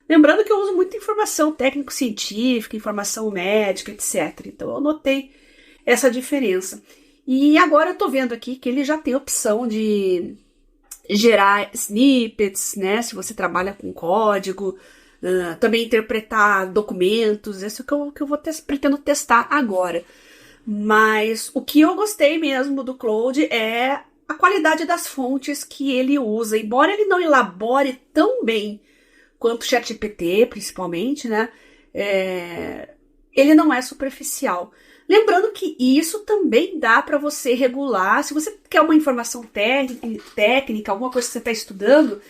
Lembrando que eu uso muita informação técnico-científica, informação médica, etc. Então eu notei essa diferença. E agora eu tô vendo aqui que ele já tem opção de gerar snippets, né? Se você trabalha com código, também interpretar documentos. Isso que eu pretendo testar agora. Mas o que eu gostei mesmo do Claude é a qualidade das fontes que ele usa. Embora ele não elabore tão bem quanto o ChatGPT, principalmente, né? Ele não é superficial. Lembrando que isso também dá para você regular. Se você quer uma informação técnica, alguma coisa que você está estudando,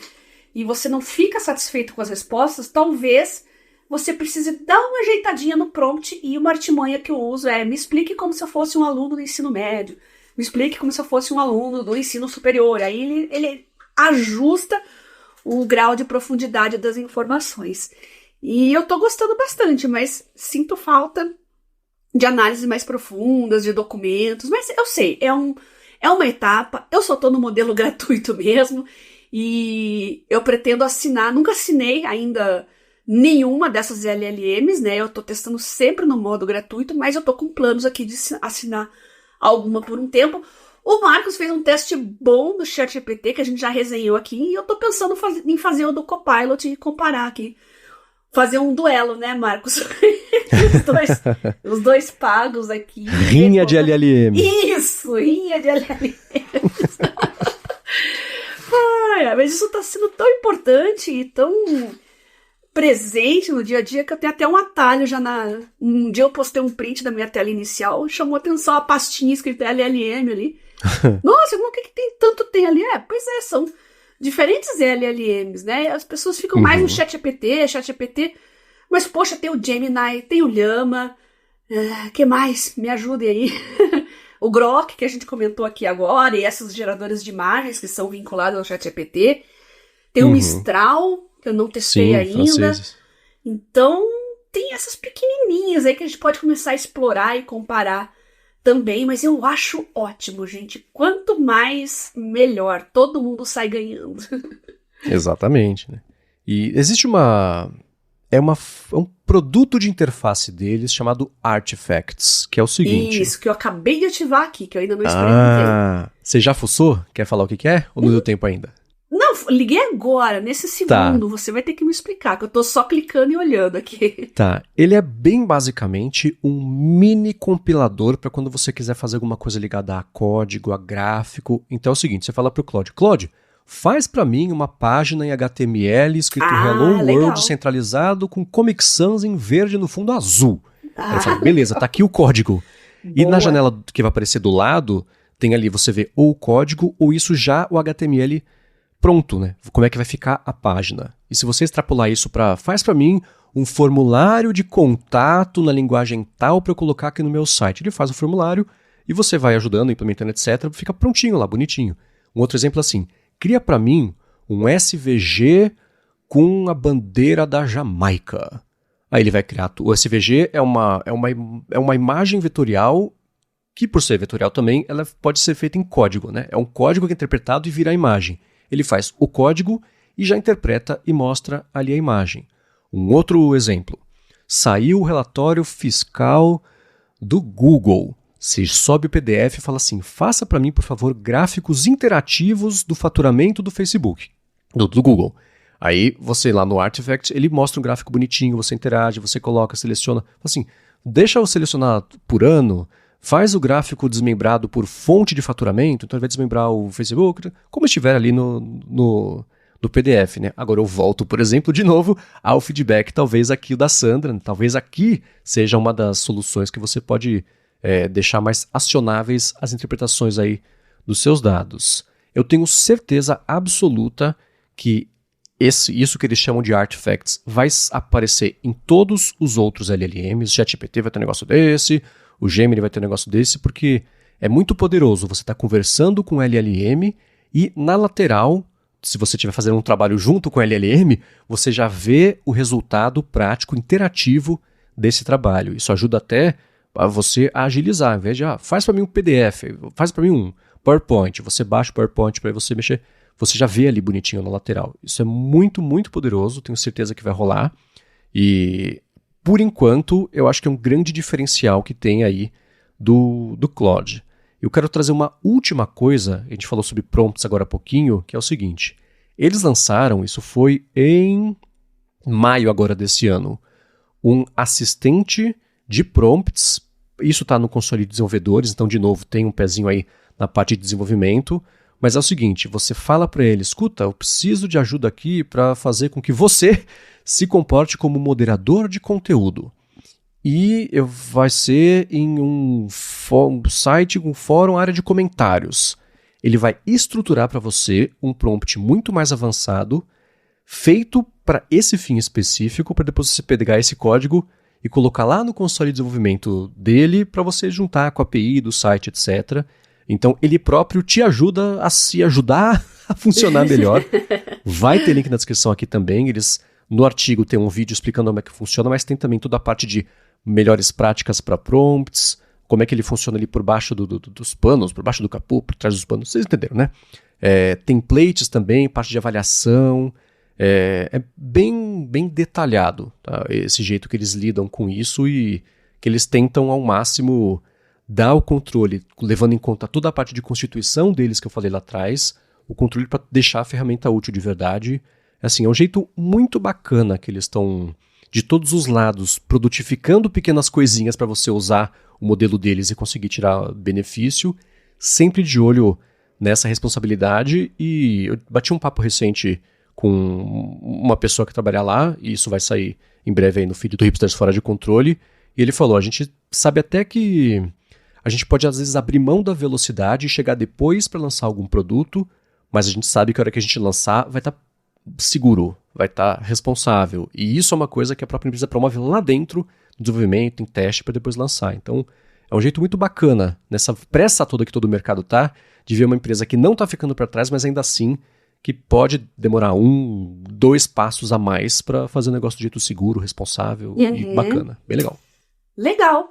e você não fica satisfeito com as respostas, talvez você precise dar uma ajeitadinha no prompt. E uma artimanha que eu uso é: me explique como se eu fosse um aluno do ensino médio, me explique como se eu fosse um aluno do ensino superior. Aí ele ajusta o grau de profundidade das informações. E eu tô gostando bastante, mas sinto falta de análises mais profundas, de documentos. Mas eu sei, é uma etapa. Eu só tô no modelo gratuito mesmo. E eu pretendo assinar, nunca assinei ainda nenhuma dessas LLMs, né? Eu tô testando sempre no modo gratuito, mas eu tô com planos aqui de assinar alguma por um tempo. O Marcos fez um teste bom do ChatGPT, que a gente já resenhou aqui, e eu tô pensando em fazer o do Copilot e comparar aqui. Fazer um duelo, né, Marcos? os dois pagos aqui. Rinha de LLM. Isso, rinha de LLM. Mas isso tá sendo tão importante e tão presente no dia a dia que eu tenho até um atalho já Um dia eu postei um print da minha tela inicial, chamou atenção a pastinha escrita LLM ali. Nossa, o que tem ali? Pois é, são diferentes LLMs, né? As pessoas ficam mais no ChatGPT, mas poxa, tem o Gemini, tem o Llama, que mais? Me ajudem aí. O Grok, que a gente comentou aqui agora, e esses geradores de imagens que são vinculados ao ChatGPT. Tem o Mistral, que eu não testei ainda. Franceses. Então, tem essas pequenininhas aí que a gente pode começar a explorar e comparar também, mas eu acho ótimo, gente. Quanto mais, melhor. Todo mundo sai ganhando. Exatamente, né? E existe é um produto de interface deles chamado Artifacts, que é o seguinte... Isso, que eu acabei de ativar aqui, que eu ainda não experimentei. Você já fuçou? Quer falar o que é? Ou não deu tempo ainda? Não, liguei agora, nesse segundo. Você vai ter que me explicar, que eu tô só clicando e olhando aqui. Tá, ele é bem basicamente um mini compilador para quando você quiser fazer alguma coisa ligada a código, a gráfico. Então é o seguinte, você fala pro Claude, faz para mim uma página em HTML escrito Hello World centralizado com Comic Sans em verde no fundo azul. Aí eu falo, beleza, tá aqui o código. E na janela que vai aparecer do lado, tem ali, você vê ou o código ou isso já o HTML pronto, né? Como é que vai ficar a página. E se você extrapolar isso faz para mim um formulário de contato na linguagem tal para eu colocar aqui no meu site. Ele faz o formulário e você vai ajudando, implementando, etc. Fica prontinho lá, bonitinho. Um outro exemplo assim, cria para mim um SVG com a bandeira da Jamaica. Aí ele vai criar, o SVG é uma imagem vetorial que, por ser vetorial também, ela pode ser feita em código, né? É um código que é interpretado e vira a imagem. Ele faz o código e já interpreta e mostra ali a imagem. Um outro exemplo. Saiu o relatório fiscal do Google. Você sobe o PDF e fala assim, faça para mim, por favor, gráficos interativos do faturamento do Facebook, do Google. Aí você lá no Artifact, ele mostra um gráfico bonitinho, você interage, você coloca, seleciona. Assim, deixa eu selecionar por ano, faz o gráfico desmembrado por fonte de faturamento, então ele vai desmembrar o Facebook, como estiver ali no PDF, né? Agora eu volto, por exemplo, de novo ao feedback, talvez aqui o da Sandra, talvez aqui seja uma das soluções que você pode deixar mais acionáveis as interpretações aí dos seus dados. Eu tenho certeza absoluta que isso que eles chamam de artifacts vai aparecer em todos os outros LLMs, o ChatGPT vai ter um negócio desse, o Gemini vai ter um negócio desse, porque é muito poderoso você estar conversando com o LLM e na lateral, se você estiver fazendo um trabalho junto com o LLM, você já vê o resultado prático, interativo desse trabalho. Isso ajuda até a você a agilizar, ao invés de faz para mim um PDF, faz para mim um PowerPoint, você baixa o PowerPoint para você mexer, você já vê ali bonitinho na lateral. Isso é muito, muito poderoso, tenho certeza que vai rolar e... Por enquanto, eu acho que é um grande diferencial que tem aí do Claude. Eu quero trazer uma última coisa, a gente falou sobre prompts agora há pouquinho, que é o seguinte. Eles lançaram, isso foi em maio agora desse ano, um assistente de prompts. Isso está no console de desenvolvedores, então de novo tem um pezinho aí na parte de desenvolvimento. Mas é o seguinte, você fala para ele, escuta, eu preciso de ajuda aqui para fazer com que você se comporte como moderador de conteúdo. E vai ser em um site, um fórum, área de comentários. Ele vai estruturar para você um prompt muito mais avançado, feito para esse fim específico, para depois você pegar esse código e colocar lá no console de desenvolvimento dele para você juntar com a API do site, etc. Então, ele próprio te ajuda a se ajudar a funcionar melhor. Vai ter link na descrição aqui também. Eles No artigo tem um vídeo explicando como é que funciona, mas tem também toda a parte de melhores práticas para prompts, como é que ele funciona ali por baixo dos panos, por baixo do capô, por trás dos panos, vocês entenderam, né? Templates também, parte de avaliação, é bem detalhado, tá? Esse jeito que eles lidam com isso e que eles tentam ao máximo dar o controle, levando em conta toda a parte de constituição deles que eu falei lá atrás, o controle para deixar a ferramenta útil de verdade. Assim, é um jeito muito bacana que eles estão, de todos os lados, produtificando pequenas coisinhas para você usar o modelo deles e conseguir tirar benefício, sempre de olho nessa responsabilidade. E eu bati um papo recente com uma pessoa que trabalha lá, e isso vai sair em breve aí no feed do Hipsters Fora de Controle, e ele falou, a gente sabe até que a gente pode às vezes abrir mão da velocidade e chegar depois para lançar algum produto, mas a gente sabe que a hora que a gente lançar vai estar seguro, vai estar responsável. E isso é uma coisa que a própria empresa promove lá dentro, no desenvolvimento, em teste, para depois lançar. Então, é um jeito muito bacana, nessa pressa toda que todo o mercado tá, de ver uma empresa que não está ficando para trás, mas ainda assim que pode demorar 1, 2 passos a mais para fazer o negócio de jeito seguro, responsável e bacana. Bem legal. Legal.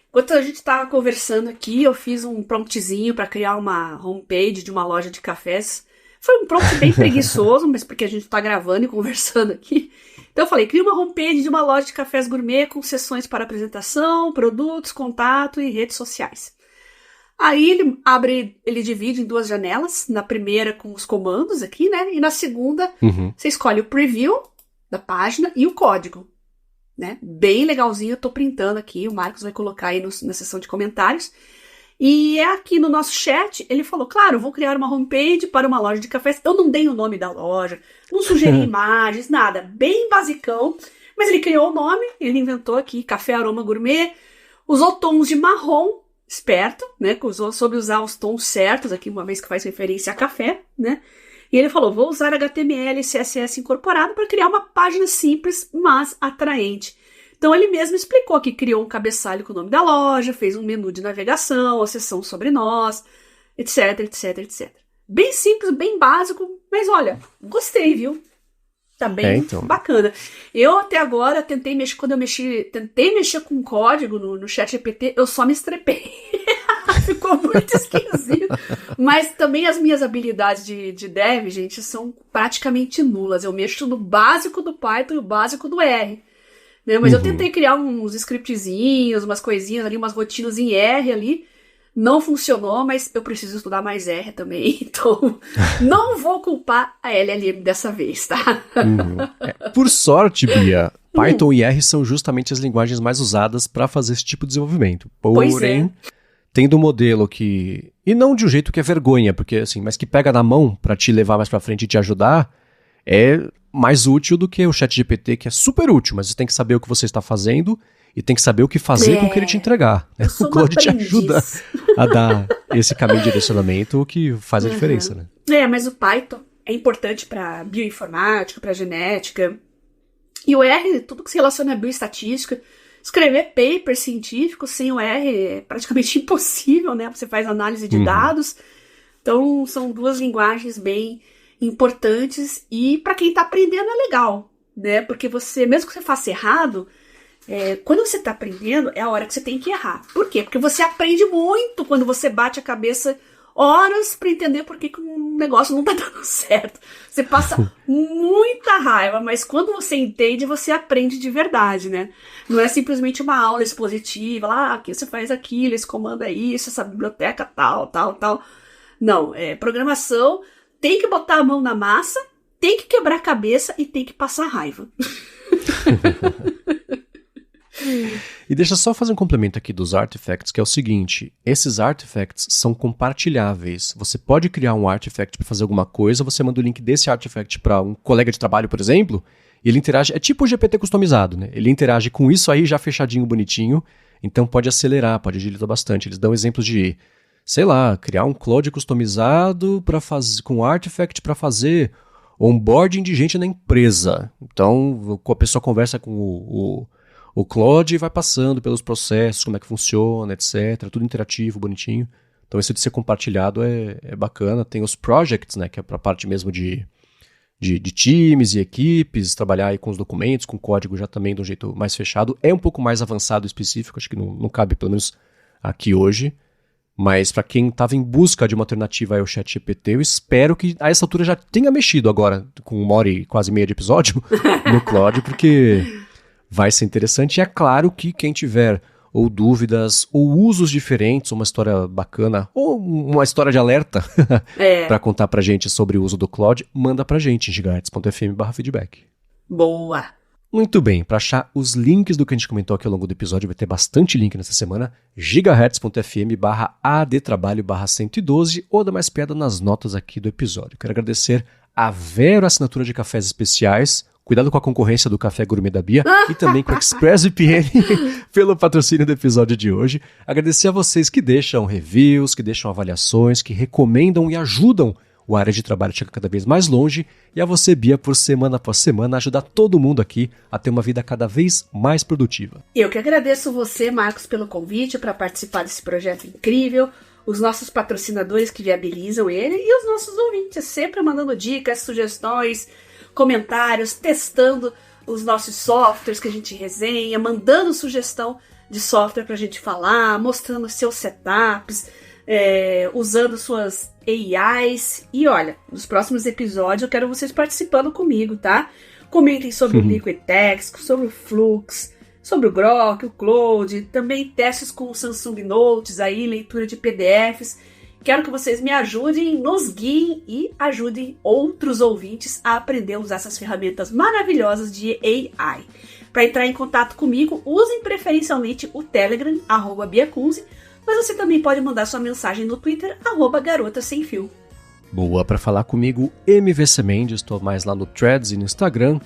Enquanto a gente estava conversando aqui, eu fiz um promptzinho para criar uma homepage de uma loja de cafés. Foi um prompt bem preguiçoso, mas porque a gente está gravando e conversando aqui. Então eu falei, cria uma homepage de uma loja de cafés gourmet com sessões para apresentação, produtos, contato e redes sociais. Aí ele divide em 2 janelas, na primeira com os comandos aqui, né? E na segunda você escolhe o preview da página e o código. Né? Bem legalzinho, eu tô printando aqui, o Marcos vai colocar aí na seção de comentários. E aqui no nosso chat, ele falou, claro, vou criar uma homepage para uma loja de cafés. Eu não dei o nome da loja, não sugeri imagens, nada, bem basicão. Mas ele criou o nome, ele inventou aqui, Café Aroma Gourmet, usou tons de marrom, esperto, né? Soube usar os tons certos aqui, uma vez que faz referência a café, né? E ele falou, vou usar HTML e CSS incorporado para criar uma página simples, mas atraente. Então ele mesmo explicou que criou um cabeçalho com o nome da loja, fez um menu de navegação, a seção sobre nós, etc, etc, etc. Bem simples, bem básico, mas olha, gostei, viu? Tá bem bacana. Eu até agora tentei mexer com código no ChatGPT, eu só me estrepei. Ficou muito esquisito. Mas também as minhas habilidades de dev, gente, são praticamente nulas. Eu mexo no básico do Python e o básico do R. Né? Mas eu tentei criar uns scriptzinhos, umas coisinhas ali, umas rotinas em R ali. Não funcionou, mas eu preciso estudar mais R também. Então, não vou culpar a LLM dessa vez, tá? Por sorte, Bia, Python e R são justamente as linguagens mais usadas para fazer esse tipo de desenvolvimento. Porém, tendo um modelo que... E não de um jeito que é vergonha, porque assim, mas que pega na mão para te levar mais para frente e te ajudar, é mais útil do que o ChatGPT, que é super útil, mas você tem que saber o que você está fazendo e tem que saber o que fazer com o que ele te entregar. O Claude te ajuda a dar esse caminho de direcionamento, o que faz a diferença, né? Mas o Python é importante para bioinformática, para genética. E o R, tudo que se relaciona a bioestatística. Escrever paper científico sem o R é praticamente impossível, né? Você faz análise de dados. Então, são 2 linguagens bem importantes. E para quem está aprendendo é legal, né? Porque você, mesmo que você faça errado, quando você está aprendendo, é a hora que você tem que errar. Por quê? Porque você aprende muito quando você bate a cabeça horas para entender por que um negócio não tá dando certo. Você passa muita raiva, mas quando você entende, você aprende de verdade, né? Não é simplesmente uma aula expositiva, lá, aqui você faz aquilo, esse comando é isso, essa biblioteca tal, tal, tal. Não, programação, tem que botar a mão na massa, tem que quebrar a cabeça e tem que passar raiva. E deixa eu só fazer um complemento aqui dos artifacts, que é o seguinte, esses artifacts são compartilháveis. Você pode criar um artifact para fazer alguma coisa, você manda o link desse artifact para um colega de trabalho, por exemplo, e ele interage, é tipo o GPT customizado, né? Ele interage com isso aí já fechadinho, bonitinho, então pode acelerar, pode agilizar bastante. Eles dão exemplos de, sei lá, criar um Claude customizado com artifact para fazer onboarding de gente na empresa. Então, a pessoa conversa com o Claude vai passando pelos processos, como é que funciona, etc. Tudo interativo, bonitinho. Então, isso de ser compartilhado é bacana. Tem os projects, né, que é para a parte mesmo de de times e equipes, trabalhar aí com os documentos, com código já também de um jeito mais fechado. É um pouco mais avançado e específico, acho que não cabe pelo menos aqui hoje. Mas para quem estava em busca de uma alternativa ao ChatGPT, eu espero que a essa altura já tenha mexido agora, com 1 hora e quase meia de episódio, no Claude, porque vai ser interessante. E é claro que quem tiver ou dúvidas, ou usos diferentes, uma história bacana, ou uma história de alerta para contar pra gente sobre o uso do Claude, manda pra gente em gigahertz.fm/feedback. Boa! Muito bem, para achar os links do que a gente comentou aqui ao longo do episódio, vai ter bastante link nessa semana, gigahertz.fm/adtrabalho/112 ou dá mais piada nas notas aqui do episódio. Quero agradecer a Vero Assinatura de Cafés Especiais, cuidado com a concorrência do Café Gourmet da Bia e também com a ExpressVPN pelo patrocínio do episódio de hoje. Agradecer a vocês que deixam reviews, que deixam avaliações, que recomendam e ajudam o Área de Trabalho a chegar cada vez mais longe. E a você, Bia, por semana após semana, ajudar todo mundo aqui a ter uma vida cada vez mais produtiva. Eu que agradeço você, Marcos, pelo convite para participar desse projeto incrível, os nossos patrocinadores que viabilizam ele e os nossos ouvintes, sempre mandando dicas, sugestões, comentários, testando os nossos softwares que a gente resenha, mandando sugestão de software pra gente falar, mostrando seus setups, usando suas AIs. E olha, nos próximos episódios eu quero vocês participando comigo, tá? Comentem sobre o Liquid Text, sobre o Flux, sobre o Grok, o Claude, também testes com o Samsung Notes, aí, leitura de PDFs. Quero que vocês me ajudem, nos guiem e ajudem outros ouvintes a aprender a usar essas ferramentas maravilhosas de AI. Para entrar em contato comigo, usem preferencialmente o Telegram, @BiaCunze, mas você também pode mandar sua mensagem no Twitter, @GarotaSemFio. Boa, para falar comigo, MVC Mendes, estou mais lá no Threads e no Instagram.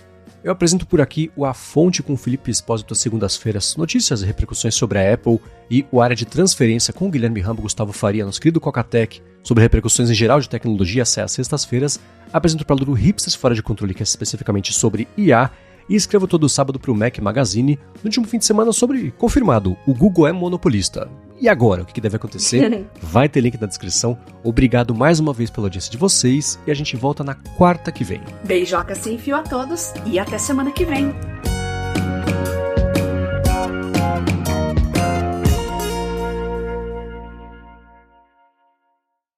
Eu apresento por aqui o A Fonte com o Felipe Espósito às segundas-feiras, notícias e repercussões sobre a Apple, e o Área de Transferência com o Guilherme Rambo e Gustavo Faria, nosso querido Cocatec, sobre repercussões em geral de tecnologia, às sextas-feiras. Apresento para o Hipsters Fora de Controle, que é especificamente sobre IA, e escrevo todo sábado para o Mac Magazine, no último fim de semana sobre, confirmado, o Google é monopolista. E agora, o que deve acontecer? Vai ter link na descrição. Obrigado mais uma vez pela audiência de vocês e a gente volta na quarta que vem. Beijoca sem fio a todos e até semana que vem.